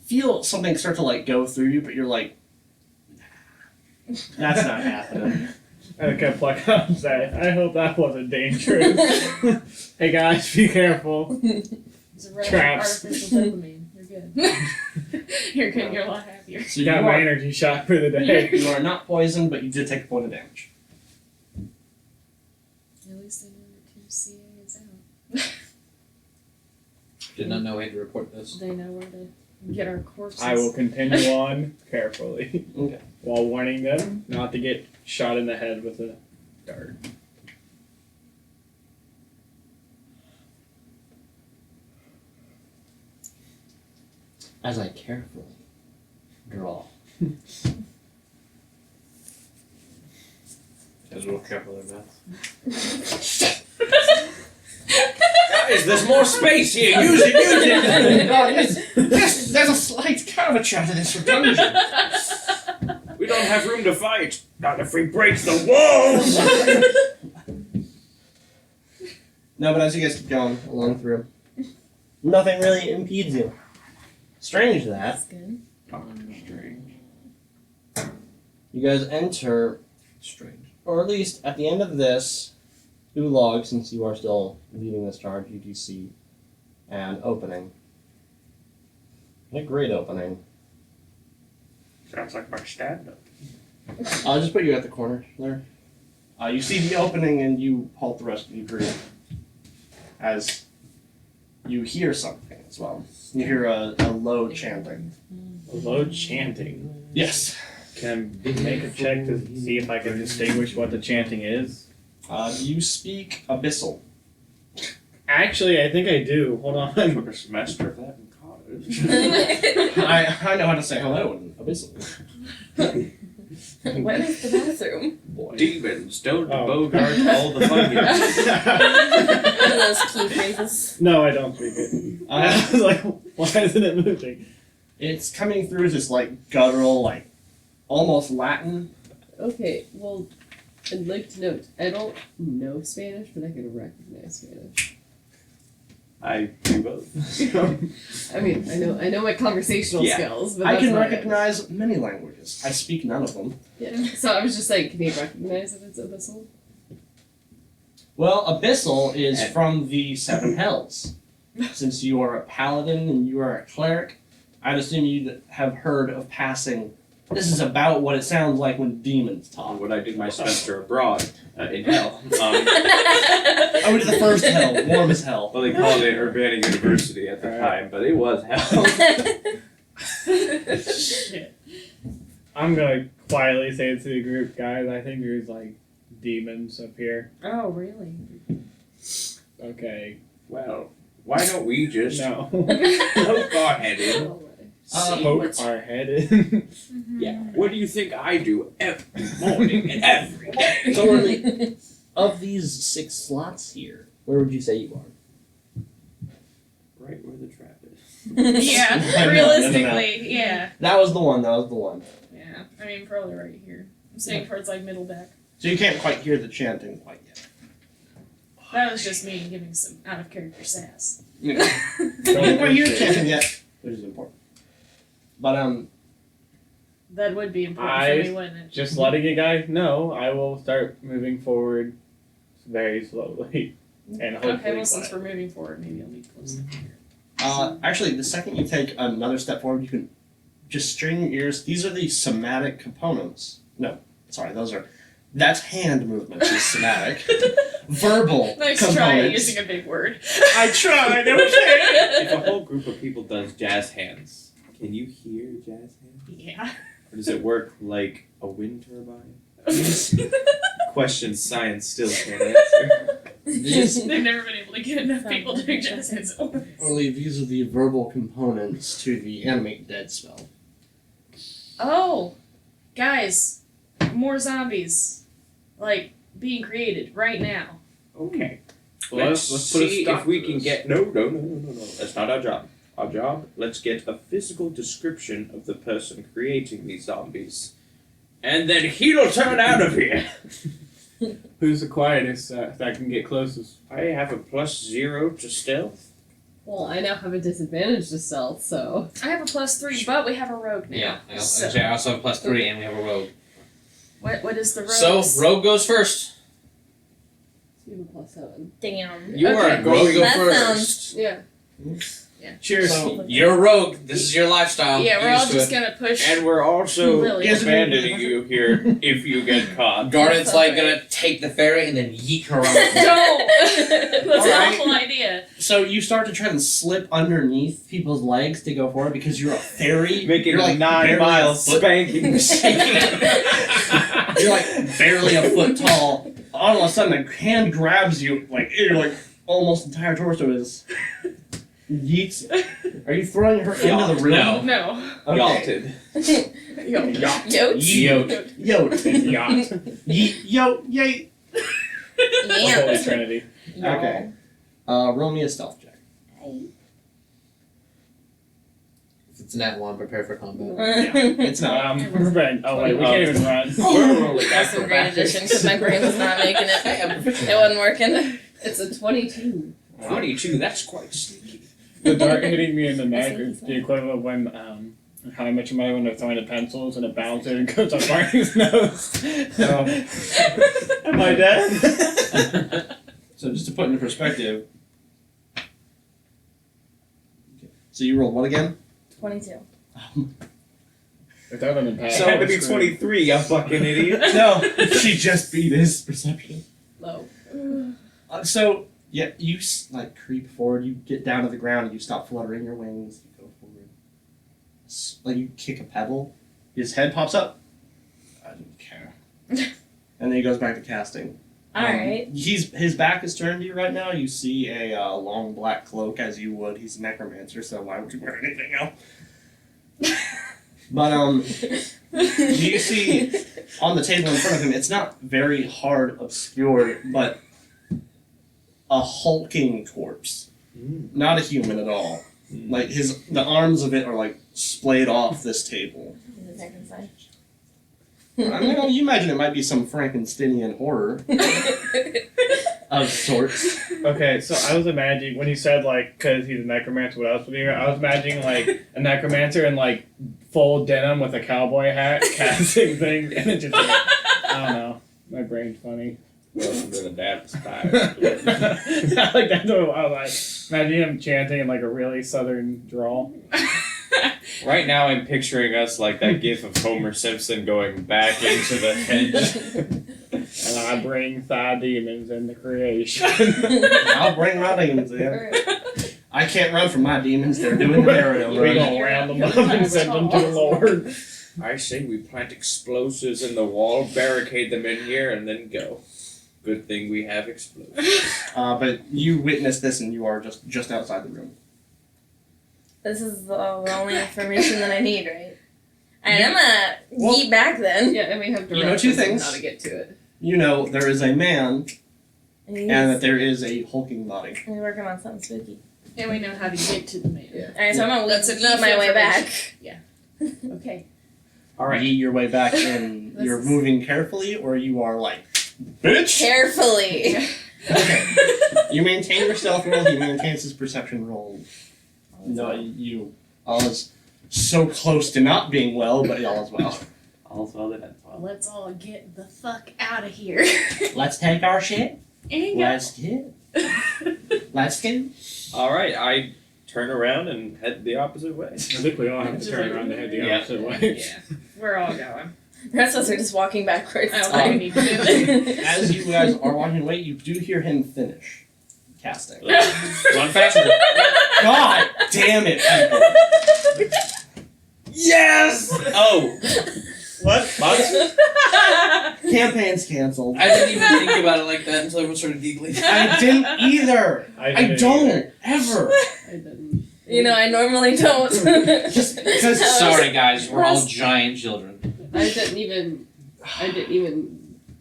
[SPEAKER 1] feel something start to like go through you, but you're like, that's not happening.
[SPEAKER 3] I kept like, I'm sad. I hope that wasn't dangerous. Hey guys, be careful.
[SPEAKER 2] It's a red
[SPEAKER 3] Traps.
[SPEAKER 2] artificial dopamine. You're good. You're good. You're a lot happier.
[SPEAKER 1] So you
[SPEAKER 3] Got my
[SPEAKER 1] are,
[SPEAKER 3] energy shot for the day.
[SPEAKER 1] you are not poisoned, but you did take a point of damage.
[SPEAKER 2] At least they know your 2CA is out.
[SPEAKER 5] Did not know I had to report this.
[SPEAKER 2] They know where to get our corpses.
[SPEAKER 3] I will continue on carefully
[SPEAKER 1] Okay.
[SPEAKER 3] while warning them not to get shot in the head with a dart.
[SPEAKER 5] As I carefully draw. As real careful in that.
[SPEAKER 4] Guys, there's more space here. Use it.
[SPEAKER 1] Yes, there's a slight curvature to this dungeon.
[SPEAKER 4] We don't have room to fight. Not if we break the walls.
[SPEAKER 1] No, but as you guys keep going along through, nothing really impedes you. Strange that
[SPEAKER 6] That's good.
[SPEAKER 3] Strange.
[SPEAKER 1] you guys enter,
[SPEAKER 5] Strange.
[SPEAKER 1] or at least at the end of this, Ulag, since you are still leading this charge, you do see an opening. A great opening.
[SPEAKER 4] Sounds like my stand-up.
[SPEAKER 1] I'll just put you at the corner there. You see the opening and you halt the rest of the group as you hear something as well. You hear a low chanting.
[SPEAKER 3] Low chanting.
[SPEAKER 1] Yes.
[SPEAKER 3] Can I make a check to see if I can distinguish what the chanting is?
[SPEAKER 1] You speak Abyssal.
[SPEAKER 3] Actually, I think I do. Hold
[SPEAKER 4] I
[SPEAKER 3] on.
[SPEAKER 4] took a semester of that in
[SPEAKER 1] I know how to say hello in Abyssal.
[SPEAKER 6] Where is the bathroom?
[SPEAKER 1] Boy.
[SPEAKER 4] Demons don't
[SPEAKER 3] Oh.
[SPEAKER 4] bogart all the fun.
[SPEAKER 6] One of those key phrases.
[SPEAKER 3] No, I don't speak it. I was like, why isn't it moving?
[SPEAKER 1] It's coming through as this like guttural, like almost Latin.
[SPEAKER 7] Okay, well, I'd like to note, I don't know Spanish, but I can recognize Spanish.
[SPEAKER 4] I do both.
[SPEAKER 7] I mean, I know my conversational
[SPEAKER 4] Yeah.
[SPEAKER 7] skills, but
[SPEAKER 1] I
[SPEAKER 7] that's
[SPEAKER 1] can
[SPEAKER 7] about it.
[SPEAKER 1] recognize many languages. I speak none of them.
[SPEAKER 7] Yeah. So I was just saying, can you recognize that it's Abyssal?
[SPEAKER 1] Well, Abyssal is
[SPEAKER 4] And-
[SPEAKER 1] from the Seven Hells. Since you are a paladin and you are a cleric, I'd assume you'd have heard of passing. This is about what it sounds like when demons talk.
[SPEAKER 4] When I did my semester abroad in hell,
[SPEAKER 1] I went to the first hell, warm as hell.
[SPEAKER 4] well, they called it Urbana University at the time, but it was hell.
[SPEAKER 3] Shit. I'm gonna quietly say to the group, guys, I think there's like demons up here.
[SPEAKER 2] Oh, really?
[SPEAKER 3] Okay.
[SPEAKER 4] Well, why don't we just
[SPEAKER 3] No.
[SPEAKER 4] poke our head in? See
[SPEAKER 3] Poke
[SPEAKER 4] what's
[SPEAKER 3] our head in.
[SPEAKER 4] Yeah. What do you think I do every morning and every day?
[SPEAKER 1] So, really, of these 6 slots here, where would you say you are?
[SPEAKER 4] Right where the trap is.
[SPEAKER 2] Yeah,
[SPEAKER 1] No, no,
[SPEAKER 2] realistically, yeah.
[SPEAKER 1] That was the one. That was the one.
[SPEAKER 2] Yeah, I mean, probably right here. I'm saying towards like middle back.
[SPEAKER 1] So you can't quite hear the chanting quite yet.
[SPEAKER 2] That was just me giving some out of character sass.
[SPEAKER 1] You can't quite hear the chanting yet, which is important. But
[SPEAKER 2] That would be important
[SPEAKER 3] I-
[SPEAKER 2] for me, wouldn't it?
[SPEAKER 3] Just letting you guys know, I will start moving forward very slowly. And hopefully
[SPEAKER 2] Okay, well, since
[SPEAKER 3] quiet.
[SPEAKER 2] we're moving forward, maybe I'll be close enough here.
[SPEAKER 1] actually, the second you take another step forward, you can just strain your ears. These are the somatic components. No, sorry, that's hand movements is somatic. Verbal
[SPEAKER 2] Nice
[SPEAKER 1] components.
[SPEAKER 2] try using a big word.
[SPEAKER 1] I tried. Okay.
[SPEAKER 4] If a whole group of people does jazz hands, can you hear jazz hands?
[SPEAKER 2] Yeah.
[SPEAKER 4] Or does it work like a wind turbine? Question science still can't answer.
[SPEAKER 1] These,
[SPEAKER 2] They've never been able to get enough people doing jazz hands.
[SPEAKER 1] only these are the verbal components to the animate dead spell.
[SPEAKER 2] Oh, guys, more zombies, like being created right now.
[SPEAKER 4] Okay.
[SPEAKER 3] Well,
[SPEAKER 4] Let's
[SPEAKER 3] let's put a
[SPEAKER 4] see
[SPEAKER 3] stop
[SPEAKER 4] if we
[SPEAKER 3] to
[SPEAKER 4] can
[SPEAKER 3] this.
[SPEAKER 4] get no. That's not our job. Our job, let's get a physical description of the person creating these zombies. And then he'll turn out of here.
[SPEAKER 3] Who's the quietest that can get closest?
[SPEAKER 4] I have a +0 to stealth.
[SPEAKER 7] Well, I now have a disadvantage to stealth, so.
[SPEAKER 2] I have a +3, but we have a rogue now.
[SPEAKER 5] Yeah, I
[SPEAKER 2] So,
[SPEAKER 5] also have +3 and we have a rogue.
[SPEAKER 2] what is the rogue?
[SPEAKER 5] So, rogue goes first.
[SPEAKER 7] You have a +7.
[SPEAKER 6] Damn.
[SPEAKER 5] You are a
[SPEAKER 2] Okay.
[SPEAKER 5] rogue, go
[SPEAKER 6] That
[SPEAKER 5] first.
[SPEAKER 7] Yeah.
[SPEAKER 3] Cheers.
[SPEAKER 1] So-
[SPEAKER 5] You're a rogue. This is your lifestyle.
[SPEAKER 2] Yeah, we're
[SPEAKER 5] Get
[SPEAKER 2] all
[SPEAKER 5] used to
[SPEAKER 2] just
[SPEAKER 5] it.
[SPEAKER 2] gonna push.
[SPEAKER 4] And we're also
[SPEAKER 2] Really?
[SPEAKER 4] abandoning you here if you get caught.
[SPEAKER 5] Garnet's
[SPEAKER 2] That's
[SPEAKER 5] like
[SPEAKER 2] okay.
[SPEAKER 5] gonna take the ferry and then yeet her around.
[SPEAKER 2] Don't. That's an
[SPEAKER 1] Alright.
[SPEAKER 2] awful idea.
[SPEAKER 1] So you start to try and slip underneath people's legs to go forward because you're a fairy.
[SPEAKER 4] Making
[SPEAKER 1] you're like
[SPEAKER 4] 9
[SPEAKER 1] barely
[SPEAKER 4] miles
[SPEAKER 1] a foot-
[SPEAKER 4] spanking.
[SPEAKER 1] You're like barely a foot tall. All of a sudden, a hand grabs you, like you're like almost entire torso is yeets. Are you throwing her into the room?
[SPEAKER 5] No.
[SPEAKER 2] No.
[SPEAKER 1] Okay.
[SPEAKER 4] Yachted.
[SPEAKER 2] Yo.
[SPEAKER 3] Yacht.
[SPEAKER 6] Yotes.
[SPEAKER 1] Yo,
[SPEAKER 3] Yacht.
[SPEAKER 1] yo, yay.
[SPEAKER 3] The Holy
[SPEAKER 6] Yeah.
[SPEAKER 3] Trinity.
[SPEAKER 1] Okay. Roll me a stealth check.
[SPEAKER 5] If it's nat 1, prepare for combat.
[SPEAKER 1] It's not.
[SPEAKER 3] Revenge. Oh wait, we can't even run.
[SPEAKER 4] We're rolling
[SPEAKER 6] That's a great addition because my brain was not making it.
[SPEAKER 5] Hey, I'm proficient.
[SPEAKER 6] It wasn't working.
[SPEAKER 7] It's a 22.
[SPEAKER 4] 22, that's quite sneaky.
[SPEAKER 3] The dart hitting me in the neck is the equivalent of when How I Met Your Mother when they're throwing the pencils and it bounces and goes up Barney's nose. Am I dead?
[SPEAKER 1] So just to put into perspective. So you rolled what again?
[SPEAKER 6] 22.
[SPEAKER 3] If that hadn't been passed,
[SPEAKER 4] It
[SPEAKER 3] I
[SPEAKER 4] had to
[SPEAKER 3] would've
[SPEAKER 4] be
[SPEAKER 3] screamed.
[SPEAKER 4] 23, you fucking idiot.
[SPEAKER 1] No, she just beat his perception.
[SPEAKER 7] Low.
[SPEAKER 1] So yeah, you like creep forward. You get down to the ground and you stop fluttering your wings. You go forward. Like you kick a pebble. His head pops up. I didn't care. And then he goes back to casting.
[SPEAKER 6] Alright.
[SPEAKER 1] His back is turned to you right now. You see a long black cloak as you would. He's a necromancer, so why would you wear anything else? But do you see on the table in front of him? It's not very hard obscured, but a hulking corpse, not a human at all. Like the arms of it are like splayed off this table.
[SPEAKER 6] Is it Frankenstein?
[SPEAKER 1] I mean, you imagine it might be some Frankensteinian horror of sorts.
[SPEAKER 3] Okay, so I was imagining when you said like, because he's a necromancer, what else would he? I was imagining like a necromancer in like full denim with a cowboy hat, casting thing, and it just like, I don't know. My brain's funny.
[SPEAKER 4] Welcome to the dance time.
[SPEAKER 3] Like that's what I was like. Imagine him chanting in like a really southern drawl.
[SPEAKER 4] Right now, I'm picturing us like that gif of Homer Simpson going back into the hedge.
[SPEAKER 3] And I bring thy demons into creation.
[SPEAKER 1] I'll bring my demons in. I can't run from my demons. They're doing the aerial
[SPEAKER 3] We
[SPEAKER 1] run.
[SPEAKER 3] gonna round them up and send them to the Lord.
[SPEAKER 4] I say we plant explosives in the wall, barricade them in here, and then go. Good thing we have explosives.
[SPEAKER 1] But you witness this, and you are just outside the room.
[SPEAKER 6] This is the only information that I need, right? Alright, I'm gonna yeet back then.
[SPEAKER 7] Yeah, and we have
[SPEAKER 1] You know two
[SPEAKER 7] directions on
[SPEAKER 1] things.
[SPEAKER 7] how to get to it.
[SPEAKER 1] You know there is a man,
[SPEAKER 6] And
[SPEAKER 1] and that there is a hulking body.
[SPEAKER 6] we're working on something spooky.
[SPEAKER 2] And we know how to get to the man.
[SPEAKER 6] Alright, so I'm gonna
[SPEAKER 2] That's
[SPEAKER 6] yeet
[SPEAKER 2] enough
[SPEAKER 6] my way back.
[SPEAKER 2] Okay.
[SPEAKER 1] All right, eat your way back, and
[SPEAKER 2] This
[SPEAKER 1] you're
[SPEAKER 2] is-
[SPEAKER 1] moving carefully, or you are like, bitch.
[SPEAKER 6] Carefully.
[SPEAKER 1] Okay. You maintain your stealth roll. He maintains his perception roll. No, you all is so close to not being well, but all is well.
[SPEAKER 4] All's well that ends well.
[SPEAKER 2] Let's all get the fuck out of here.
[SPEAKER 1] Let's take our shit.
[SPEAKER 2] Ain't got-
[SPEAKER 1] Let's get. Let's get.
[SPEAKER 4] All right, I turn around and head the opposite way.
[SPEAKER 3] I think we all have to turn around and head the
[SPEAKER 4] Yeah.
[SPEAKER 3] opposite way.
[SPEAKER 2] Yeah, we're all going.
[SPEAKER 6] The rest of us are just walking backwards.
[SPEAKER 2] I don't think we need to do it.
[SPEAKER 1] As you guys are walking away, you do hear him finish casting.
[SPEAKER 4] Run faster.
[SPEAKER 1] God damn it, people.
[SPEAKER 4] Yes! Oh. What?
[SPEAKER 1] Campaign's canceled.
[SPEAKER 5] I didn't even think about it like that until everyone started giggling.
[SPEAKER 1] I didn't either.
[SPEAKER 3] I
[SPEAKER 1] I
[SPEAKER 3] didn't
[SPEAKER 1] don't
[SPEAKER 3] either.
[SPEAKER 1] ever.
[SPEAKER 7] I didn't.
[SPEAKER 6] You know, I normally don't.
[SPEAKER 1] Just because.
[SPEAKER 5] Sorry, guys, we're all giant children.
[SPEAKER 7] I didn't even.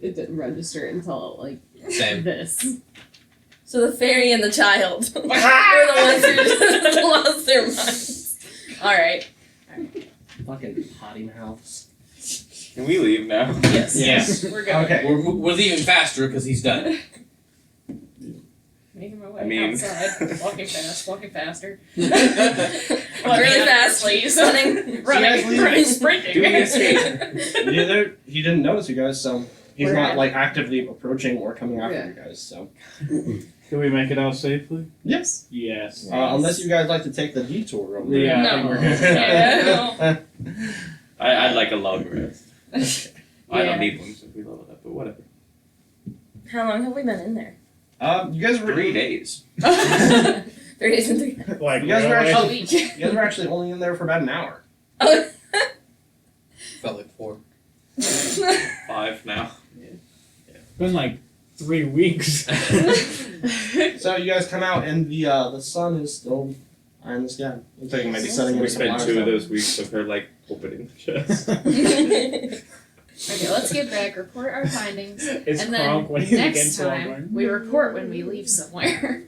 [SPEAKER 7] It didn't register until like
[SPEAKER 5] Same.
[SPEAKER 7] this.
[SPEAKER 6] So the fairy and the child were the ones who just lost their minds. Alright.
[SPEAKER 1] Fucking potty mouths.
[SPEAKER 4] Can we leave now?
[SPEAKER 2] Yes.
[SPEAKER 5] Yes.
[SPEAKER 2] We're going.
[SPEAKER 1] Okay.
[SPEAKER 5] We're leaving faster because he's done.
[SPEAKER 2] Making my way
[SPEAKER 4] I mean-
[SPEAKER 2] outside. Walking fast. Walking faster.
[SPEAKER 6] Really fast,
[SPEAKER 2] please.
[SPEAKER 6] running.
[SPEAKER 2] Running, sprinting.
[SPEAKER 4] Do we escape?
[SPEAKER 1] He didn't notice you guys, so he's
[SPEAKER 6] We're
[SPEAKER 1] not
[SPEAKER 6] at-
[SPEAKER 1] like actively approaching or coming after
[SPEAKER 7] Yeah.
[SPEAKER 1] you guys. So
[SPEAKER 3] Can we make it out safely?
[SPEAKER 1] yes,
[SPEAKER 3] Yes.
[SPEAKER 1] unless you guys like to take the detour over
[SPEAKER 3] Yeah,
[SPEAKER 1] there.
[SPEAKER 3] I think we're good.
[SPEAKER 2] Yeah.
[SPEAKER 4] I'd like a long rest. I
[SPEAKER 2] Yeah.
[SPEAKER 4] don't need one since we leveled up, but whatever.
[SPEAKER 6] How long have we been in there?
[SPEAKER 1] You guys were
[SPEAKER 4] 3 days.
[SPEAKER 6] 3 days and 3 nights.
[SPEAKER 3] Like
[SPEAKER 1] You guys were
[SPEAKER 3] really?
[SPEAKER 2] A
[SPEAKER 1] actually
[SPEAKER 2] week.
[SPEAKER 1] you guys were actually only in there for about an hour.
[SPEAKER 6] Oh.
[SPEAKER 5] Felt like 4.
[SPEAKER 4] 5 now.
[SPEAKER 3] It's been like 3 weeks.
[SPEAKER 1] So you guys come out and the sun is still high in the sky. Looks like it might be setting in
[SPEAKER 4] We
[SPEAKER 1] a couple
[SPEAKER 4] spent
[SPEAKER 1] hours
[SPEAKER 4] 2 of
[SPEAKER 1] now.
[SPEAKER 4] those weeks of her like opening the chest.
[SPEAKER 2] Okay, let's get back, report our findings,
[SPEAKER 3] It's
[SPEAKER 2] and
[SPEAKER 3] Kronk when
[SPEAKER 2] then
[SPEAKER 3] he's
[SPEAKER 2] next
[SPEAKER 3] against
[SPEAKER 2] time
[SPEAKER 3] Walmart.
[SPEAKER 2] we report when we leave somewhere.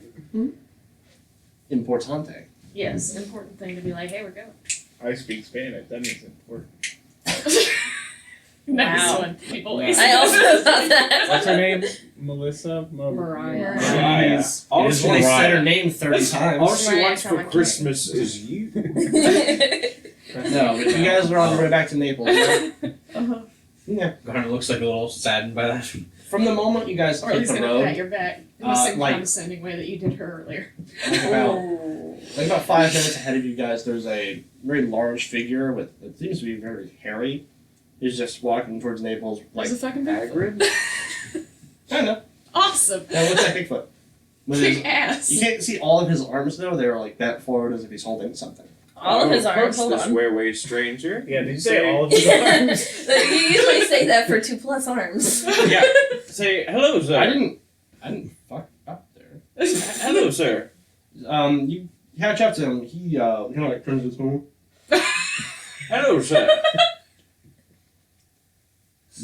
[SPEAKER 1] Importante.
[SPEAKER 2] Yes, important thing to be like, hey, we're going.
[SPEAKER 3] I speak Spanish. That makes it work.
[SPEAKER 2] Nice
[SPEAKER 6] Wow.
[SPEAKER 2] one, boys.
[SPEAKER 6] I also thought that.
[SPEAKER 3] What's her name? Melissa?
[SPEAKER 7] Mariah.
[SPEAKER 4] Mariah.
[SPEAKER 1] Jeez.
[SPEAKER 4] All
[SPEAKER 1] It is
[SPEAKER 4] she
[SPEAKER 1] when they said her
[SPEAKER 4] Mariah.
[SPEAKER 1] name 30
[SPEAKER 4] All
[SPEAKER 1] times.
[SPEAKER 4] she
[SPEAKER 6] Mariah
[SPEAKER 4] wants for
[SPEAKER 6] Carmen.
[SPEAKER 4] Christmas is you.
[SPEAKER 1] No, but you guys were on your way back to Naples, right?
[SPEAKER 2] Uh-huh.
[SPEAKER 1] Yeah.
[SPEAKER 5] Garner looks like a little saddened by that.
[SPEAKER 1] From the moment you guys
[SPEAKER 2] Or at
[SPEAKER 1] hit
[SPEAKER 2] least
[SPEAKER 1] the
[SPEAKER 2] gonna pat
[SPEAKER 1] road,
[SPEAKER 2] your back in the
[SPEAKER 1] Uh,
[SPEAKER 2] same
[SPEAKER 1] like-
[SPEAKER 2] condescending way that you did her earlier.
[SPEAKER 1] like about 5 minutes ahead of you guys, there's a very large figure with it seems to be very hairy. He's just walking towards Naples, like
[SPEAKER 2] There's a fucking Bigfoot.
[SPEAKER 4] Hagrid?
[SPEAKER 1] kind of.
[SPEAKER 2] Awesome.
[SPEAKER 1] Yeah, it looks like Bigfoot. With his,
[SPEAKER 2] Big ass.
[SPEAKER 1] you can't see all of his arms though; they're like bent forward as if he's holding something.
[SPEAKER 6] All of his arms. Hold
[SPEAKER 4] This
[SPEAKER 6] on.
[SPEAKER 4] wearway stranger.
[SPEAKER 3] Yeah, did you say all of his
[SPEAKER 6] Yeah.
[SPEAKER 3] arms?
[SPEAKER 6] You usually say that for 2+ arms.
[SPEAKER 1] Yeah.
[SPEAKER 4] Say hello, sir.
[SPEAKER 1] I didn't fuck up there.
[SPEAKER 4] Hello, sir.
[SPEAKER 1] You catch up to him. He kind of like turns his home.
[SPEAKER 4] Hello, sir.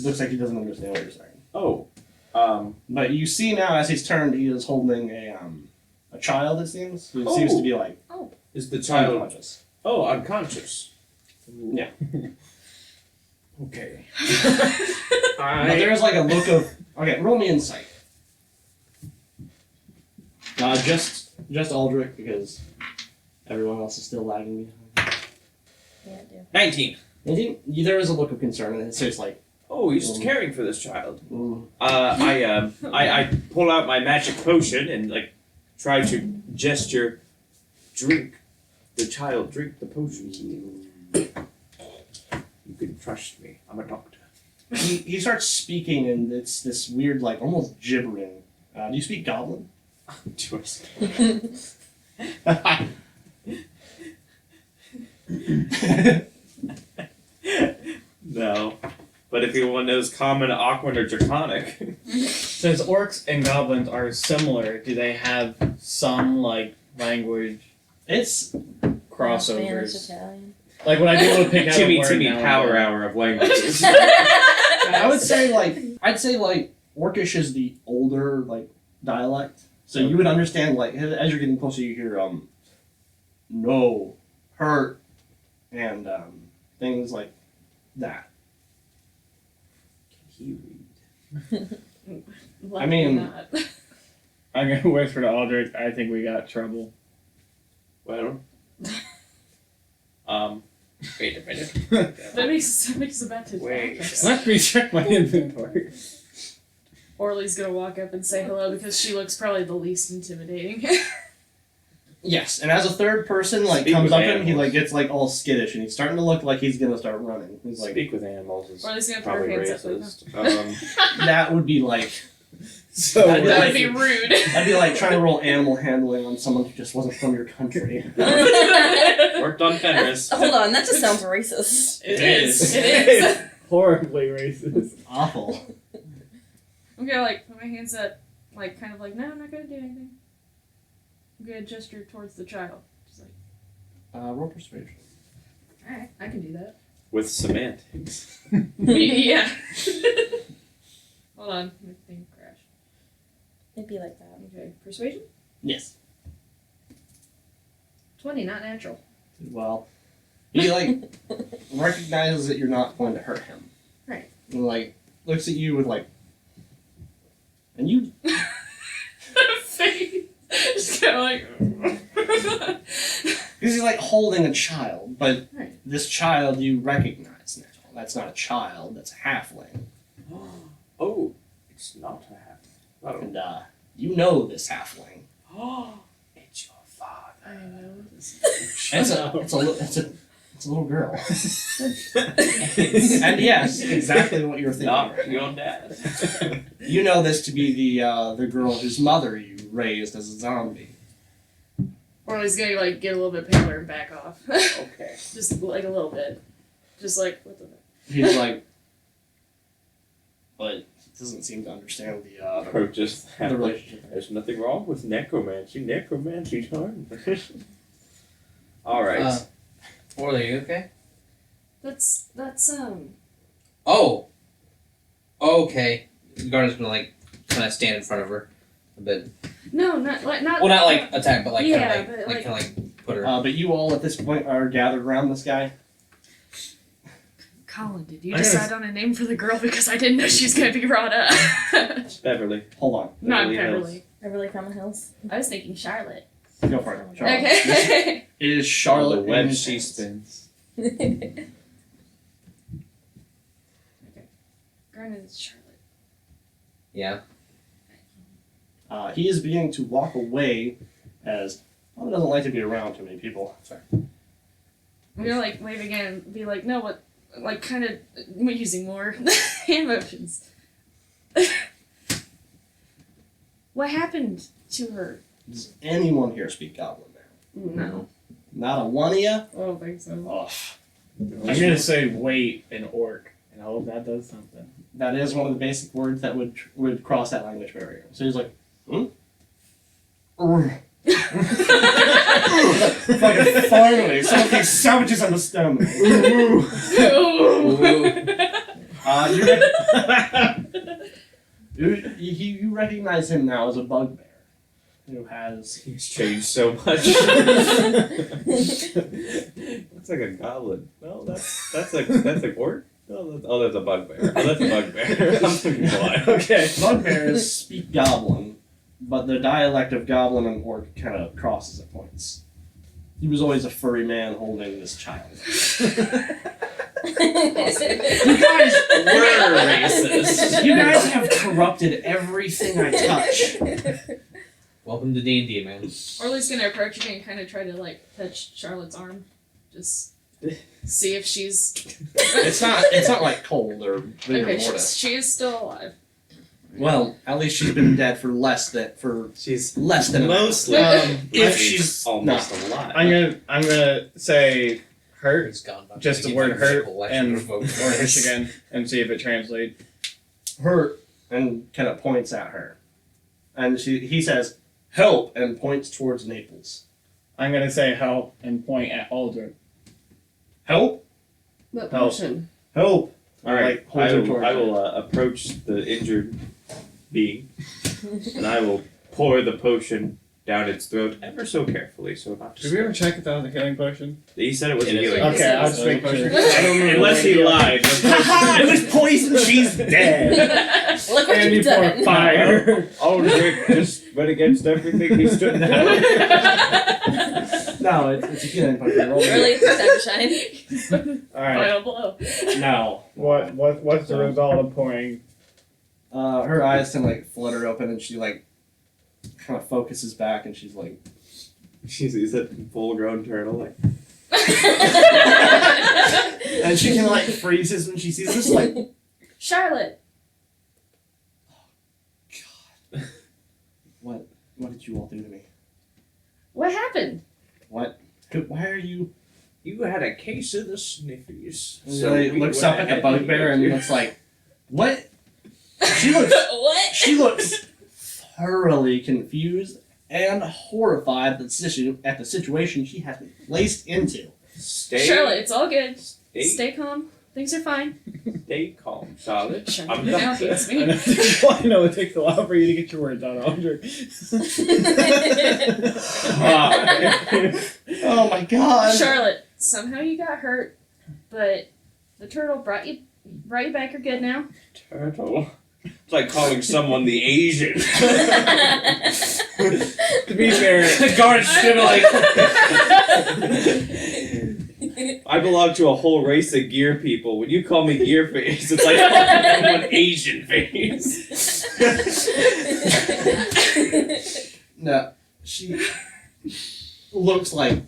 [SPEAKER 1] Looks like he doesn't understand what you're saying.
[SPEAKER 4] Oh,
[SPEAKER 1] But you see now, as he's turned, he is holding a child. It seems. Who seems to be like
[SPEAKER 4] is the child
[SPEAKER 1] unconscious.
[SPEAKER 4] unconscious?
[SPEAKER 1] Yeah.
[SPEAKER 4] Okay.
[SPEAKER 1] But there's like a look of okay. Roll me insight. Just Aldrich because everyone else is still lagging behind.
[SPEAKER 6] Yeah, I do.
[SPEAKER 4] 19.
[SPEAKER 1] There is a look of concern, and it's just like,
[SPEAKER 4] Oh, he's caring for this child.
[SPEAKER 1] mm.
[SPEAKER 4] I pull out my magic potion and like try to gesture, drink. The child drink the potion. You can trust me. I'm a doctor.
[SPEAKER 1] He starts speaking, and it's this weird, like almost gibbering. Do you speak Goblin?
[SPEAKER 4] No. But if anyone knows Common, Awkward, or Draconic.
[SPEAKER 3] Since orcs and goblins are similar, do they have some like language
[SPEAKER 1] It's
[SPEAKER 6] Spanish,
[SPEAKER 3] crossovers?
[SPEAKER 6] Italian.
[SPEAKER 3] Like when I do pick out a
[SPEAKER 4] Timmy
[SPEAKER 3] word now and
[SPEAKER 4] power
[SPEAKER 3] then.
[SPEAKER 4] hour of languages.
[SPEAKER 1] I'd say like Orcish is the older like dialect, so you would understand like as you're getting closer, you hear no, hurt, and things like that.
[SPEAKER 4] Can he read?
[SPEAKER 1] I mean-
[SPEAKER 2] Not.
[SPEAKER 3] I'm gonna whisper to Aldrich. I think we got trouble.
[SPEAKER 4] Well. Wait a minute.
[SPEAKER 2] That makes about to
[SPEAKER 4] Wait.
[SPEAKER 3] Let me check my inventory.
[SPEAKER 2] Orly's gonna walk up and say hello because she looks probably the least intimidating.
[SPEAKER 1] Yes, and as a third person like
[SPEAKER 4] Speak
[SPEAKER 1] comes
[SPEAKER 4] with
[SPEAKER 1] up to him, he
[SPEAKER 4] animals.
[SPEAKER 1] like gets like all skittish, and he's starting to look like he's gonna start running. He's like,
[SPEAKER 4] Speak with animals is
[SPEAKER 2] Orly's gonna put her
[SPEAKER 4] probably
[SPEAKER 2] hands up. Like,
[SPEAKER 4] racist.
[SPEAKER 1] that would be like
[SPEAKER 3] So
[SPEAKER 1] That'd
[SPEAKER 2] that
[SPEAKER 1] like-
[SPEAKER 2] would be rude.
[SPEAKER 1] that'd be like trying to roll animal handling on someone who just wasn't from your country.
[SPEAKER 4] Worked on Fenris.
[SPEAKER 6] Hold on, that just sounds racist.
[SPEAKER 2] It
[SPEAKER 1] is.
[SPEAKER 2] is. It is.
[SPEAKER 3] horribly racist.
[SPEAKER 1] Awful.
[SPEAKER 2] I'm gonna like put my hands up, like kind of like, no, I'm not gonna do anything. I'm gonna gesture towards the child. Just like,
[SPEAKER 1] Roll persuasion.
[SPEAKER 2] alright, I can do that.
[SPEAKER 4] With semantics.
[SPEAKER 2] Yeah. Hold on, my thing crashed.
[SPEAKER 6] It'd be like that.
[SPEAKER 2] Okay, persuasion?
[SPEAKER 1] Yes.
[SPEAKER 2] 20, not natural.
[SPEAKER 1] Well, he like recognizes that you're not going to hurt him.
[SPEAKER 2] Right.
[SPEAKER 1] And like looks at you with like, and you.
[SPEAKER 2] Face. Just kind of like.
[SPEAKER 1] Because he's like holding a child, but
[SPEAKER 2] Right.
[SPEAKER 1] this child you recognize now. That's not a child. That's a halfling,
[SPEAKER 4] Oh, it's not a half. Oh.
[SPEAKER 1] and you know this halfling.
[SPEAKER 4] It's your father.
[SPEAKER 2] I know this.
[SPEAKER 1] It's a little girl. And yes, exactly what you're thinking.
[SPEAKER 4] Not
[SPEAKER 1] right now.
[SPEAKER 4] your dad.
[SPEAKER 1] You know this to be the girl whose mother you raised as a zombie.
[SPEAKER 2] Orly's gonna like get a little bit paler and back off.
[SPEAKER 4] Okay.
[SPEAKER 2] Just like a little bit. Just like, what the
[SPEAKER 1] He's like, but he doesn't seem to understand
[SPEAKER 4] Approaches
[SPEAKER 1] the relationship.
[SPEAKER 4] There's nothing wrong with necromancy. Necromancy's hard. Alright.
[SPEAKER 5] Orly, you okay?
[SPEAKER 2] That's
[SPEAKER 5] Oh! Okay. The guard is gonna, like, kind of stand in front of her a bit.
[SPEAKER 2] no, not like not.
[SPEAKER 5] Well, not, like, attack, but, like,
[SPEAKER 2] Yeah,
[SPEAKER 5] kind of,
[SPEAKER 2] but,
[SPEAKER 5] like, kind of, like, put her...
[SPEAKER 1] But you all at this point are gathered around this guy.
[SPEAKER 2] Colin, did you
[SPEAKER 3] I gotta-
[SPEAKER 2] decide on a name for the girl because I didn't know she's gonna be brought up?
[SPEAKER 4] It's Beverly.
[SPEAKER 1] Hold on.
[SPEAKER 2] Not
[SPEAKER 4] Beverly Hills.
[SPEAKER 2] Beverly.
[SPEAKER 6] Beverly from Hills.
[SPEAKER 2] I was thinking Charlotte.
[SPEAKER 1] Go for it. Charlotte.
[SPEAKER 2] Okay.
[SPEAKER 1] It is
[SPEAKER 4] All
[SPEAKER 1] Charlotte.
[SPEAKER 4] the web
[SPEAKER 1] in
[SPEAKER 4] she
[SPEAKER 1] pants.
[SPEAKER 4] spins.
[SPEAKER 2] Granted, it's Charlotte.
[SPEAKER 5] Yeah.
[SPEAKER 1] He is beginning to walk away as Paula doesn't like to be around too many people. Sorry.
[SPEAKER 2] I'm gonna like wave again and be like, no, what? Like, kind of using more hand motions. What happened to her?
[SPEAKER 1] Does anyone here speak Goblin now?
[SPEAKER 2] No.
[SPEAKER 1] Not a one of you?
[SPEAKER 2] I don't think so.
[SPEAKER 1] Oh.
[SPEAKER 3] I'm gonna say wait an orc, and I hope that does something.
[SPEAKER 1] that is one of the basic words that would cross that language barrier. So he's like, Fucking finally, some of these savages understand me. You recognize him now as a bugbear who has.
[SPEAKER 4] He's changed so much. That's like a goblin. No, that's a orc. No, that's a bugbear. Oh, that's a bugbear. I'm thinking blind. Okay.
[SPEAKER 1] Bugbears speak goblin, but the dialect of goblin and orc kind of crosses at points. He was always a furry man holding this child. You guys
[SPEAKER 4] We're racist.
[SPEAKER 1] You guys have corrupted everything I touch.
[SPEAKER 5] Welcome to D&D, man.
[SPEAKER 2] Orly's gonna approach you and kind of try to like touch Charlotte's arm, just see if she's.
[SPEAKER 1] It's not like cold or rigor
[SPEAKER 2] Okay,
[SPEAKER 1] mortis.
[SPEAKER 2] she is still alive.
[SPEAKER 1] Well, at least she's been dead for less than
[SPEAKER 4] She's
[SPEAKER 1] an hour.
[SPEAKER 4] mostly.
[SPEAKER 1] If she's
[SPEAKER 4] almost alive.
[SPEAKER 3] I'm gonna say hurt,
[SPEAKER 5] It's gone.
[SPEAKER 3] just the word hurt, and or hish again, and see if it translates.
[SPEAKER 1] hurt and kind of points at her, and he says help and points towards Naples.
[SPEAKER 3] I'm gonna say help and point at Aldrin.
[SPEAKER 1] Help,
[SPEAKER 7] What
[SPEAKER 1] Help.
[SPEAKER 7] potion?
[SPEAKER 1] help.
[SPEAKER 4] All right,
[SPEAKER 1] Like, holds her towards
[SPEAKER 4] I
[SPEAKER 1] her.
[SPEAKER 4] will approach the injured being, and I will pour the potion down its throat ever so carefully, so not to.
[SPEAKER 3] Did we ever check if that was a healing potion?
[SPEAKER 4] He said it was a
[SPEAKER 5] It is.
[SPEAKER 4] healing.
[SPEAKER 3] Okay, I'll just make sure.
[SPEAKER 2] I
[SPEAKER 3] don't know.
[SPEAKER 4] Unless he lied.
[SPEAKER 1] It was poison. She's dead.
[SPEAKER 6] Look what
[SPEAKER 3] And
[SPEAKER 6] you've
[SPEAKER 3] you pour
[SPEAKER 6] done.
[SPEAKER 3] fire.
[SPEAKER 4] Aldrich just went against everything he stood down.
[SPEAKER 1] No, it's a healing potion. Roll
[SPEAKER 6] Really,
[SPEAKER 1] it.
[SPEAKER 6] it's time to shine.
[SPEAKER 3] All right.
[SPEAKER 2] Final blow.
[SPEAKER 1] No.
[SPEAKER 3] What's the result of pouring?
[SPEAKER 1] Her eyes kind of like flutter open, and she like kind of focuses back, and she's like.
[SPEAKER 4] He's a full-grown turtle. Like,
[SPEAKER 1] And she kind of like freezes when she sees this. Like,
[SPEAKER 2] Charlotte.
[SPEAKER 1] what did you all do to me?
[SPEAKER 2] What happened?
[SPEAKER 1] What? Why are you?
[SPEAKER 4] you had a case of the sniffies.
[SPEAKER 1] So he
[SPEAKER 4] we
[SPEAKER 1] looks
[SPEAKER 4] went
[SPEAKER 1] up at the
[SPEAKER 4] ahead and
[SPEAKER 1] bugbear and
[SPEAKER 4] healed you.
[SPEAKER 1] looks like, what? She looks.
[SPEAKER 6] What?
[SPEAKER 1] She looks thoroughly confused and horrified at the situation she has been placed into.
[SPEAKER 2] Charlotte, it's all good.
[SPEAKER 4] Stay
[SPEAKER 2] Stay calm. Things are fine.
[SPEAKER 4] Stay calm, Charlotte.
[SPEAKER 2] Charlotte
[SPEAKER 4] I'm
[SPEAKER 2] now
[SPEAKER 4] not
[SPEAKER 2] hates
[SPEAKER 3] I
[SPEAKER 2] me.
[SPEAKER 3] know it takes a while for you to get your words out, Aldrin.
[SPEAKER 1] Oh my god.
[SPEAKER 2] Charlotte, somehow you got hurt, but the turtle brought you back. You're good now.
[SPEAKER 4] Turtle. It's like calling someone the Asian.
[SPEAKER 3] To be fair,
[SPEAKER 1] The guard's still like.
[SPEAKER 4] I belong to a whole race of gear people. When you call me gear face, it's like calling someone Asian face.
[SPEAKER 1] No, she looks like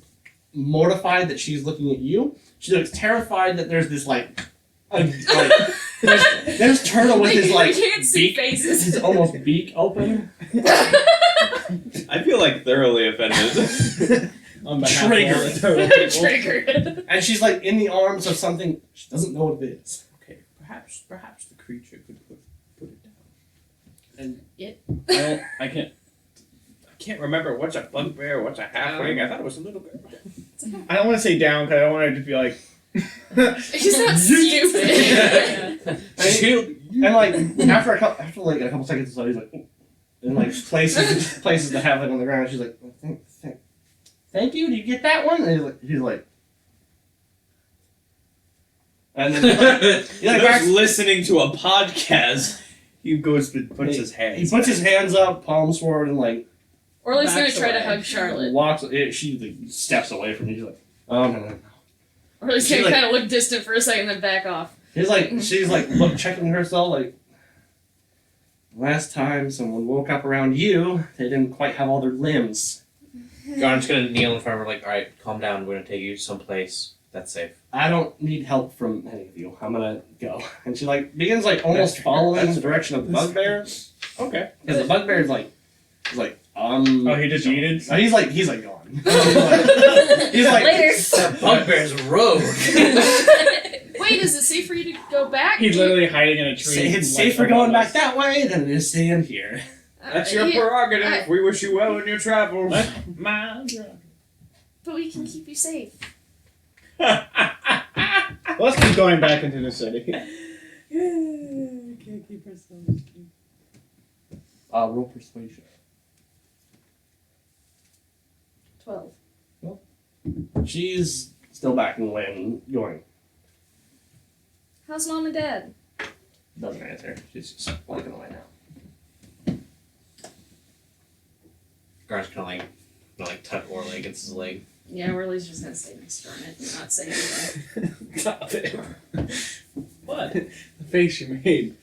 [SPEAKER 1] mortified that she's looking at you. She looks terrified that there's this there's turtle with his like
[SPEAKER 2] we can't see
[SPEAKER 1] beak,
[SPEAKER 2] faces.
[SPEAKER 1] his almost beak open.
[SPEAKER 4] I feel like thoroughly offended.
[SPEAKER 3] on behalf
[SPEAKER 1] Trigger.
[SPEAKER 3] of all the turtle people.
[SPEAKER 2] Triggered.
[SPEAKER 1] And she's like in the arms of something she doesn't know what it is.
[SPEAKER 4] Okay, perhaps the creature could put it down.
[SPEAKER 3] I can't.
[SPEAKER 4] I can't remember what's a bugbear, what's a halfling. I thought it was a little girl.
[SPEAKER 3] I don't want to say down because I don't want her to be like.
[SPEAKER 2] He's not stupid.
[SPEAKER 1] And like after a couple seconds or so, he's like, and like places the halfling on the ground. She's like, thank you. Did you get that one? And he's like, and then he like
[SPEAKER 4] He
[SPEAKER 1] backs,
[SPEAKER 4] was listening to a podcast. He goes and puts his hands.
[SPEAKER 1] he puts his hands up, palms forward, and like
[SPEAKER 2] Orly's gonna
[SPEAKER 4] Backs
[SPEAKER 2] try to
[SPEAKER 4] away.
[SPEAKER 2] hug Charlotte.
[SPEAKER 1] walks. She like, steps away from you. She's like, oh no.
[SPEAKER 2] Orly's
[SPEAKER 1] She,
[SPEAKER 2] gonna
[SPEAKER 1] like-
[SPEAKER 2] kind of look distant for a second, then back off.
[SPEAKER 1] She's like checking herself like. Last time someone woke up around you, they didn't quite have all their limbs.
[SPEAKER 5] Garn's gonna kneel in front of her like, alright, calm down, we're gonna take you someplace that's safe.
[SPEAKER 1] I don't need help from any of you. I'm gonna go. And she like begins like almost following the direction of the bugbear.
[SPEAKER 4] Okay.
[SPEAKER 1] Because the bugbear is like
[SPEAKER 3] Oh, he just yeeted?
[SPEAKER 1] Oh, he's like gone. He's like
[SPEAKER 6] Later.
[SPEAKER 5] That bugbear's rogue.
[SPEAKER 2] Wait, Wait, is it safe for you to go back?
[SPEAKER 3] He's literally hiding in a tree.
[SPEAKER 1] It's
[SPEAKER 3] like,
[SPEAKER 1] safer
[SPEAKER 3] above
[SPEAKER 1] going back
[SPEAKER 3] us.
[SPEAKER 1] that way than it is staying here.
[SPEAKER 4] That's your prerogative. We wish you well in your travels.
[SPEAKER 3] My
[SPEAKER 2] But we can keep you safe.
[SPEAKER 3] Let's keep going back into the city. Can't keep ourselves.
[SPEAKER 1] Roll persuasion.
[SPEAKER 2] 12.
[SPEAKER 1] She's still backing away and going.
[SPEAKER 2] How's mom and dad?
[SPEAKER 1] Doesn't answer. She's just walking away now.
[SPEAKER 5] Gar's kind of like tuck Orly against his leg.
[SPEAKER 2] Yeah, Orly's just gonna stay next to it and not say anything.
[SPEAKER 3] Stop it. What? The face you made.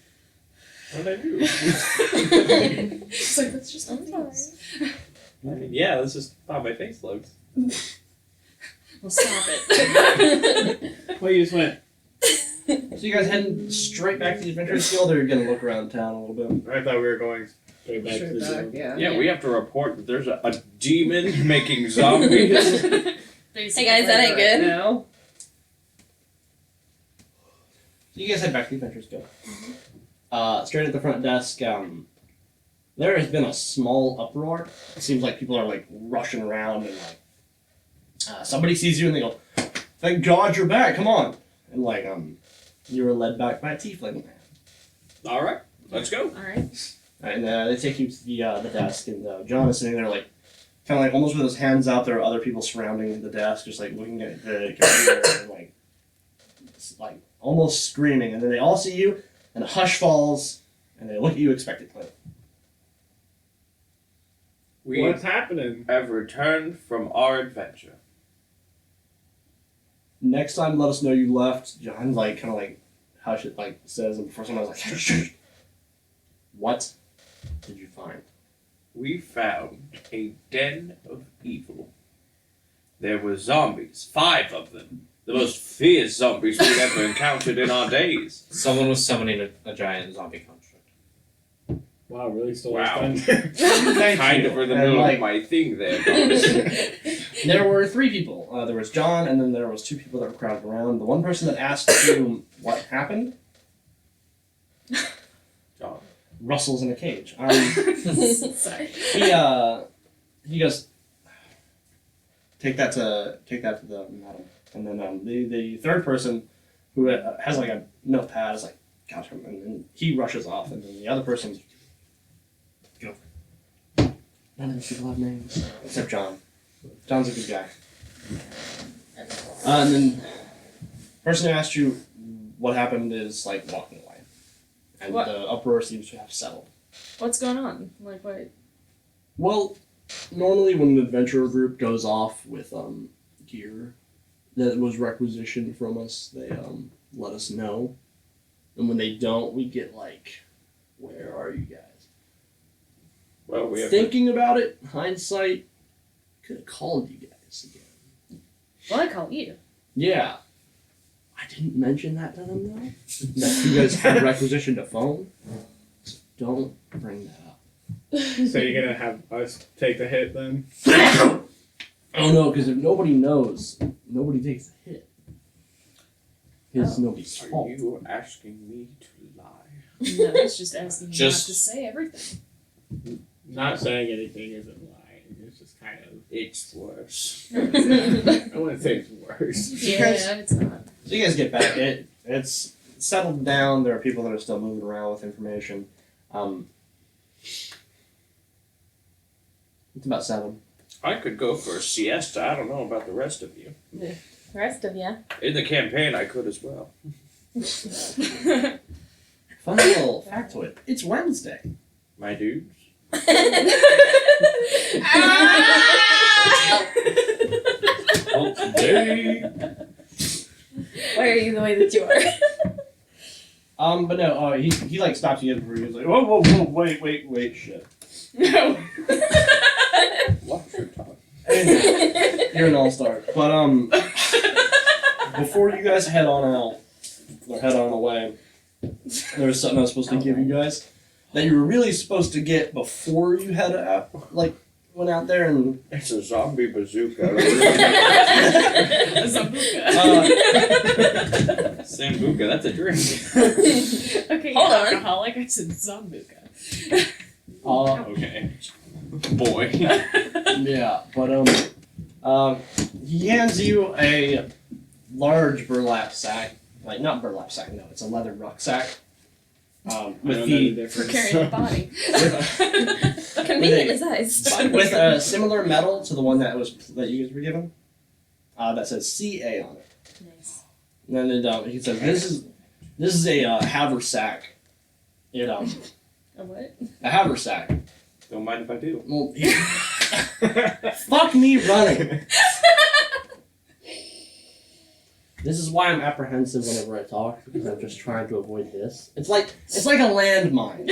[SPEAKER 4] What did I do?
[SPEAKER 2] It's like, that's just not nice.
[SPEAKER 8] I mean, yeah, that's just how my face looks.
[SPEAKER 2] Well, stop it.
[SPEAKER 3] Well, you just went.
[SPEAKER 1] So you guys heading straight back to the Adventurers Guild, or you're gonna look around town a little bit?
[SPEAKER 3] I thought we were going straight back to
[SPEAKER 7] Straight
[SPEAKER 3] the
[SPEAKER 7] back,
[SPEAKER 3] zoo.
[SPEAKER 7] yeah.
[SPEAKER 4] Yeah, we have to report that there's a demon making zombies.
[SPEAKER 2] Basically,
[SPEAKER 6] Hey guys, that ain't good.
[SPEAKER 7] No.
[SPEAKER 1] So you guys head back to the Adventurers Guild. Straight at the front desk, there has been a small uproar. It seems like people are like rushing around and like somebody sees you and they go, "Thank God you're back! Come on!" And like you were led back by a tiefling.
[SPEAKER 4] All right, let's go.
[SPEAKER 2] Alright.
[SPEAKER 1] And they take you to the desk, and John is sitting there like, kind of like almost with his hands out. There are other people surrounding the desk, just like looking at the computer and like almost screaming. And then they all see you, and a hush falls, and they look at you expectantly.
[SPEAKER 4] We
[SPEAKER 3] What's happening?
[SPEAKER 4] have returned from our adventure.
[SPEAKER 1] Next time, let us know you left. John like kind of like hush it like says, and before someone was like, "Shh." What did you find?
[SPEAKER 4] We found a den of evil. There were zombies, 5 of them. The most fierce zombies we've ever encountered in our days.
[SPEAKER 5] Someone was summoning a giant zombie construct.
[SPEAKER 3] Wow, really stole
[SPEAKER 4] Wow.
[SPEAKER 3] his thunder.
[SPEAKER 1] Thank
[SPEAKER 4] Kind
[SPEAKER 1] you.
[SPEAKER 4] of in the
[SPEAKER 1] And,
[SPEAKER 4] middle
[SPEAKER 1] like,
[SPEAKER 4] of my thing there, guys.
[SPEAKER 1] There were 3 people. There was John, and then there was 2 people that were crowded around. The one person that asked you what happened,
[SPEAKER 4] John.
[SPEAKER 1] rustles in a cage.
[SPEAKER 2] Sorry.
[SPEAKER 1] He goes, take that to the madam, and then the third person who has like a notepad is like, got him, and then he rushes off, and then the other person, go. None of these people have names except John. John's a good guy. And then person who asked you what happened is like walking away, and
[SPEAKER 2] What?
[SPEAKER 1] the uproar seems to have settled.
[SPEAKER 2] What's going on? Like, what?
[SPEAKER 1] Well, normally when an adventurer group goes off with gear that was requisitioned from us, they let us know. And when they don't, we get like, "Where are you guys?"
[SPEAKER 4] Well, we have
[SPEAKER 1] Thinking about it, hindsight, could have called you guys again.
[SPEAKER 2] Well, I call you.
[SPEAKER 1] Yeah. I didn't mention that to them though. That you guys had requisitioned a phone. So don't bring that up.
[SPEAKER 3] So you're gonna have us take the hit then?
[SPEAKER 1] Oh no, because if nobody knows, nobody takes the hit. It's nobody's
[SPEAKER 4] Are
[SPEAKER 1] fault.
[SPEAKER 4] you asking me to lie?
[SPEAKER 2] No, it's just asking you
[SPEAKER 5] Just-
[SPEAKER 2] not to say everything.
[SPEAKER 3] Not saying anything isn't lying. It's just kind of.
[SPEAKER 4] It's worse.
[SPEAKER 3] I wouldn't say it's worse.
[SPEAKER 1] You guys-
[SPEAKER 2] Yeah, it's not.
[SPEAKER 1] So you guys get back. It's settled down. There are people that are still moving around with information. It's about 7.
[SPEAKER 4] I could go for a siesta. I don't know about the rest of you.
[SPEAKER 6] The rest of ya.
[SPEAKER 4] In the campaign, I could as well.
[SPEAKER 1] Fun little factoid. It's Wednesday.
[SPEAKER 4] My dudes.
[SPEAKER 5] Okay.
[SPEAKER 6] Why are you the way that you are?
[SPEAKER 1] But no. He like stops you before he's like, whoa, wait, shit.
[SPEAKER 2] No.
[SPEAKER 4] Watch your tongue.
[SPEAKER 1] You're an all-star. But before you guys head on out or head on away, there was something I was supposed to give you guys that you were really supposed to get before you head out, like went out there and
[SPEAKER 4] It's a zombie bazooka.
[SPEAKER 8] Sambuca, that's a drink.
[SPEAKER 2] Okay,
[SPEAKER 6] Hold on.
[SPEAKER 2] alcoholic. I said Zambuca.
[SPEAKER 8] Okay. Boy.
[SPEAKER 1] yeah, but he hands you a large burlap sack. Like not burlap sack, no, it's a leather rucksack. With
[SPEAKER 2] For carrying the body.
[SPEAKER 6] Conveniently sized.
[SPEAKER 1] with a similar metal to the one that you guys were given. That says CA on it.
[SPEAKER 6] Nice.
[SPEAKER 1] And then he says this is a haversack. It
[SPEAKER 6] A what?
[SPEAKER 1] a haversack.
[SPEAKER 8] Don't mind if I do.
[SPEAKER 1] Well, fuck me running. This is why I'm apprehensive whenever I talk, because I'm just trying to avoid this. It's like a landmine.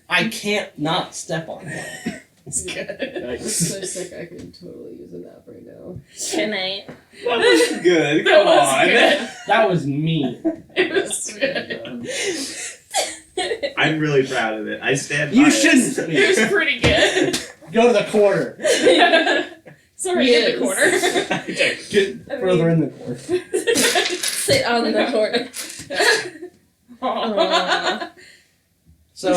[SPEAKER 1] I can't not step on it.
[SPEAKER 2] It's good.
[SPEAKER 7] I'm so sick I could totally use a nap right now.
[SPEAKER 6] Good night.
[SPEAKER 8] That was good.
[SPEAKER 2] That
[SPEAKER 8] Come
[SPEAKER 2] was
[SPEAKER 8] on.
[SPEAKER 2] good.
[SPEAKER 1] That was me.
[SPEAKER 2] It was good.
[SPEAKER 8] I'm really proud of it. I stand by
[SPEAKER 1] You
[SPEAKER 8] it.
[SPEAKER 1] shouldn't
[SPEAKER 2] It
[SPEAKER 1] be.
[SPEAKER 2] was pretty good.
[SPEAKER 1] Go to the corner.
[SPEAKER 2] Sorry, in the corner.
[SPEAKER 8] Okay.
[SPEAKER 1] Get further in the corner.
[SPEAKER 6] Sit on the corner. Aw.
[SPEAKER 1] So,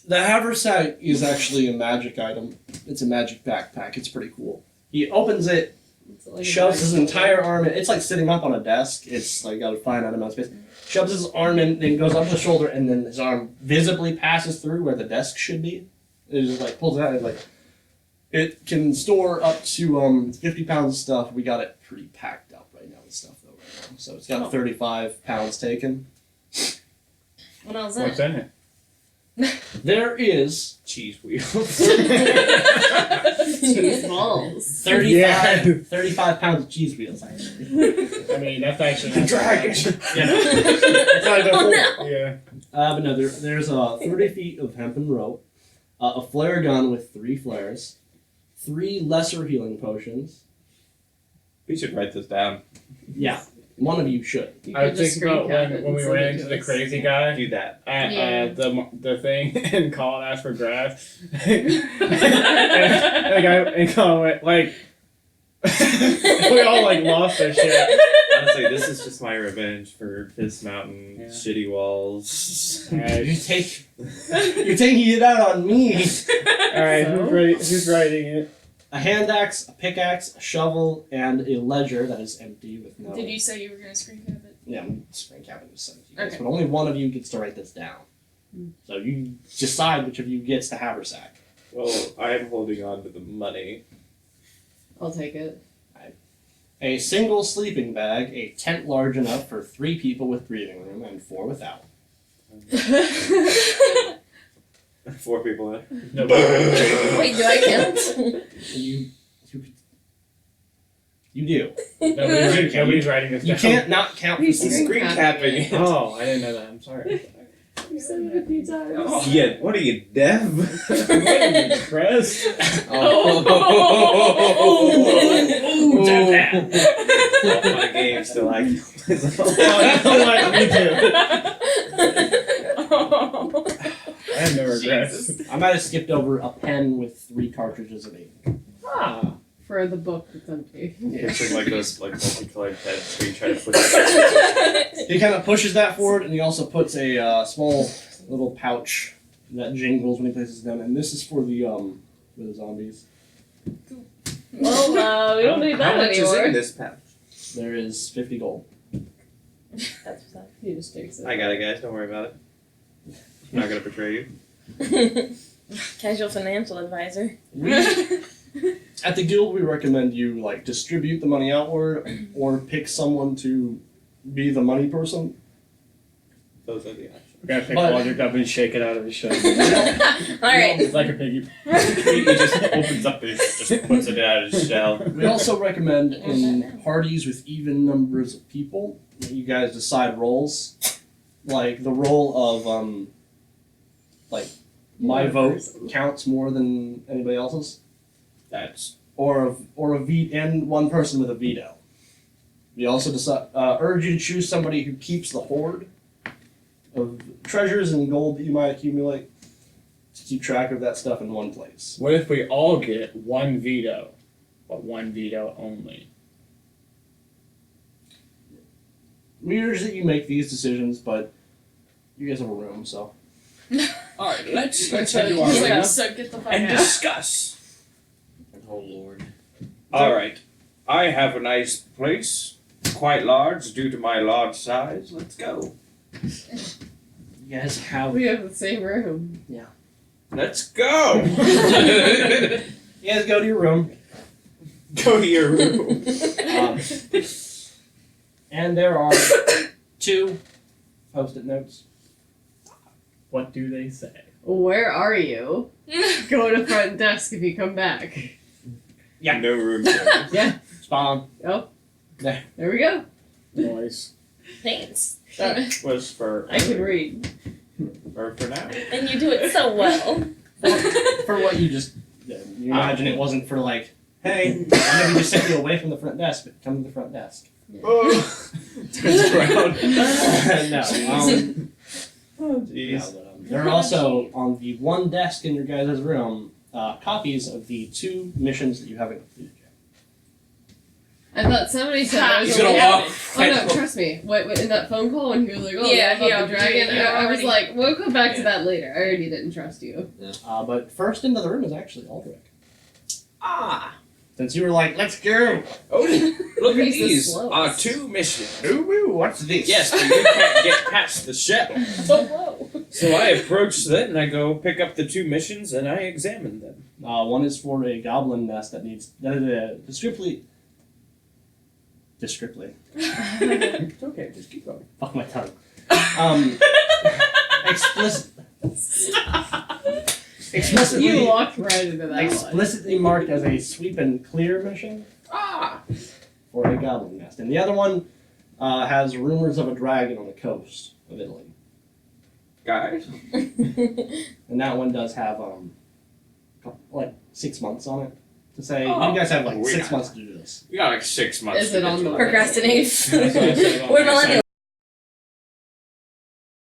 [SPEAKER 1] the haversack is actually a magic item. It's a magic backpack. It's pretty cool. He opens it,
[SPEAKER 7] It's like
[SPEAKER 1] shoves his entire arm in. It's like sitting up on a desk. It's like got a finite amount of space. Shoves his arm in, then goes up the shoulder, and then his arm visibly passes through where the desk should be. It just like pulls it out and like it can store up to 50 pounds of stuff. We got it pretty packed up right now with stuff though right now. So it's got 35 pounds taken.
[SPEAKER 2] What else
[SPEAKER 3] What's
[SPEAKER 2] that?
[SPEAKER 3] in it?
[SPEAKER 1] There is
[SPEAKER 8] Cheese wheels.
[SPEAKER 7] Cheese balls.
[SPEAKER 1] 35 pounds of cheese wheels actually.
[SPEAKER 3] I mean, that's actually
[SPEAKER 4] The dragon.
[SPEAKER 1] Yeah, no. It's not even full.
[SPEAKER 3] Yeah.
[SPEAKER 1] But no, there's 30 feet of hempen rope, a flare gun with 3 flares, 3 lesser healing potions.
[SPEAKER 8] We should write this down.
[SPEAKER 1] Yeah, one of you should.
[SPEAKER 7] You
[SPEAKER 3] I
[SPEAKER 7] could
[SPEAKER 3] was
[SPEAKER 7] just
[SPEAKER 3] thinking about
[SPEAKER 7] screen cap it
[SPEAKER 3] when we
[SPEAKER 7] and
[SPEAKER 3] went
[SPEAKER 7] send it
[SPEAKER 3] into
[SPEAKER 7] to
[SPEAKER 3] the
[SPEAKER 7] us.
[SPEAKER 3] crazy guy
[SPEAKER 8] Do that.
[SPEAKER 3] at
[SPEAKER 2] Yeah.
[SPEAKER 3] the thing, and Colin asked for grass. and Colin went, like, we all, like, lost our shit.
[SPEAKER 8] Honestly, this is just my revenge for Piss Mountain,
[SPEAKER 3] Yeah.
[SPEAKER 8] shitty walls.
[SPEAKER 3] Alright,
[SPEAKER 1] You're taking it out on me.
[SPEAKER 3] alright,
[SPEAKER 7] So?
[SPEAKER 3] who's writing it?
[SPEAKER 1] A hand axe, a pickaxe, a shovel, and a ledger that is empty with no.
[SPEAKER 2] Did you say you were gonna screen cap it?
[SPEAKER 1] Yeah, I'm screen capping this to you guys,
[SPEAKER 2] Okay.
[SPEAKER 1] but only one of you gets to write this down. So you decide which of you gets the haversack.
[SPEAKER 8] Well, I am holding on to the money.
[SPEAKER 7] I'll take it.
[SPEAKER 1] A single sleeping bag, a tent large enough for 3 people with breathing room and 4 without.
[SPEAKER 8] 4 people in.
[SPEAKER 3] No,
[SPEAKER 6] Wait, do I count?
[SPEAKER 1] You do.
[SPEAKER 3] nobody's writing this
[SPEAKER 1] You
[SPEAKER 3] down.
[SPEAKER 1] can't not count for
[SPEAKER 7] You
[SPEAKER 1] single.
[SPEAKER 7] screen
[SPEAKER 8] Screen capping it.
[SPEAKER 3] Oh, I didn't know that. I'm sorry.
[SPEAKER 7] You said it a few times.
[SPEAKER 8] Yeah, what are you, deaf?
[SPEAKER 3] Chris?
[SPEAKER 1] Oh, tap that.
[SPEAKER 8] All my games till I kill myself.
[SPEAKER 3] Me too.
[SPEAKER 2] Oh.
[SPEAKER 3] I have no regrets.
[SPEAKER 1] I might have skipped over a pen with 3 cartridges of ink.
[SPEAKER 3] Ah.
[SPEAKER 7] For the book that's empty.
[SPEAKER 8] Picturing like those like multicolored pens where you try to put it.
[SPEAKER 1] He kind of pushes that forward, and he also puts a small little pouch that jingles when he places it down. And this is for the zombies.
[SPEAKER 6] Well, we don't need
[SPEAKER 8] How
[SPEAKER 6] that
[SPEAKER 8] much is in
[SPEAKER 6] anymore.
[SPEAKER 8] this pouch?
[SPEAKER 1] There is 50 gold.
[SPEAKER 6] That's what's up.
[SPEAKER 7] He just takes it.
[SPEAKER 8] I got it, guys. Don't worry about it. I'm not gonna betray you.
[SPEAKER 6] Casual financial advisor.
[SPEAKER 1] At the guild, we recommend you like distribute the money outward, or pick someone to be the money person.
[SPEAKER 8] Those are the options.
[SPEAKER 3] We're gonna pick
[SPEAKER 1] But-
[SPEAKER 3] Logic up and shake it out of his shell.
[SPEAKER 6] Alright.
[SPEAKER 3] It's like a piggy.
[SPEAKER 8] He just opens up and just puts it out of his shell.
[SPEAKER 1] We also recommend in parties with even numbers of people that you guys decide roles. Like the role of like my vote counts more than anybody else's,
[SPEAKER 8] That's
[SPEAKER 1] or a veto, and one person with a veto. We also urge you to choose somebody who keeps the hoard of treasures and gold that you might accumulate. to keep track of that stuff in one place.
[SPEAKER 3] What if we all get one veto, but one veto only?
[SPEAKER 1] Usually you make these decisions, but you guys have a room, so.
[SPEAKER 4] Alright, let's
[SPEAKER 2] So,
[SPEAKER 4] head to our
[SPEAKER 2] he's
[SPEAKER 4] room
[SPEAKER 2] like, so get the fuck
[SPEAKER 4] and
[SPEAKER 2] out.
[SPEAKER 4] discuss.
[SPEAKER 5] Oh lord.
[SPEAKER 4] Alright. I have a nice place, quite large due to my large size. Let's go.
[SPEAKER 1] You guys have.
[SPEAKER 7] We have the same room.
[SPEAKER 4] Let's go!
[SPEAKER 1] You guys go to your room.
[SPEAKER 4] Go to your room.
[SPEAKER 1] And there are 2 post-it notes.
[SPEAKER 3] What do they say?
[SPEAKER 7] Where are you? Go to front desk if you come back.
[SPEAKER 1] Yeah.
[SPEAKER 4] No room service.
[SPEAKER 7] Yeah.
[SPEAKER 1] Spot on.
[SPEAKER 7] Oh.
[SPEAKER 1] There.
[SPEAKER 7] There we go.
[SPEAKER 3] Noise.
[SPEAKER 6] Thanks.
[SPEAKER 8] That was for
[SPEAKER 7] I can read.
[SPEAKER 8] or for now.
[SPEAKER 6] And you do it so well.
[SPEAKER 1] For what you just did. You imagine it wasn't for like, hey, I'm gonna just sent you away from the front desk, but come to the front desk.
[SPEAKER 4] Turns around.
[SPEAKER 1] No.
[SPEAKER 8] Oh
[SPEAKER 1] No,
[SPEAKER 8] jeez.
[SPEAKER 1] but, there are also on the one desk in your guys' room copies of the 2 missions that you haven't completed yet.
[SPEAKER 7] I thought somebody said there was
[SPEAKER 4] He's
[SPEAKER 7] a
[SPEAKER 4] gonna
[SPEAKER 7] way
[SPEAKER 4] walk.
[SPEAKER 7] Oh no, trust me. Wait, in that phone call when he was like, "Oh,
[SPEAKER 2] Yeah,
[SPEAKER 7] yeah, about
[SPEAKER 2] yeah,
[SPEAKER 7] the dragon,"
[SPEAKER 2] yeah,
[SPEAKER 7] I was
[SPEAKER 2] already.
[SPEAKER 7] like, "We'll come back to that later." I already didn't trust you.
[SPEAKER 1] But first into the room is actually Aldrich.
[SPEAKER 4] Ah!
[SPEAKER 1] Since you were like, let's go.
[SPEAKER 4] Oh, look at
[SPEAKER 7] He's the
[SPEAKER 4] these.
[SPEAKER 7] slowest.
[SPEAKER 4] 2 missions.
[SPEAKER 1] Ooh, what's this?
[SPEAKER 4] Yes, but you can't get past the shell.
[SPEAKER 6] Oh, whoa.
[SPEAKER 4] So I approach that and I go pick up the 2 missions and I examine them.
[SPEAKER 1] One is for a goblin nest that needs descriptly.
[SPEAKER 4] It's okay, just keep going.
[SPEAKER 1] Fuck my tongue. Explicitly.
[SPEAKER 7] You walked right into that one.
[SPEAKER 1] Explicitly marked as a sweep and clear mission
[SPEAKER 4] Ah!
[SPEAKER 1] for a goblin nest, and the other one has rumors of a dragon on the coast of Italy,
[SPEAKER 4] Guys?
[SPEAKER 1] and that one does have like 6 months on it to say
[SPEAKER 4] Oh,
[SPEAKER 1] you guys have like
[SPEAKER 4] we
[SPEAKER 1] 6
[SPEAKER 4] got
[SPEAKER 1] months to do this.
[SPEAKER 4] We got like 6 months.
[SPEAKER 7] Is
[SPEAKER 4] to
[SPEAKER 7] it
[SPEAKER 4] get
[SPEAKER 7] on
[SPEAKER 4] to
[SPEAKER 7] the
[SPEAKER 4] it.
[SPEAKER 6] Procrastinate.
[SPEAKER 1] That's what I said.
[SPEAKER 6] We're millennials.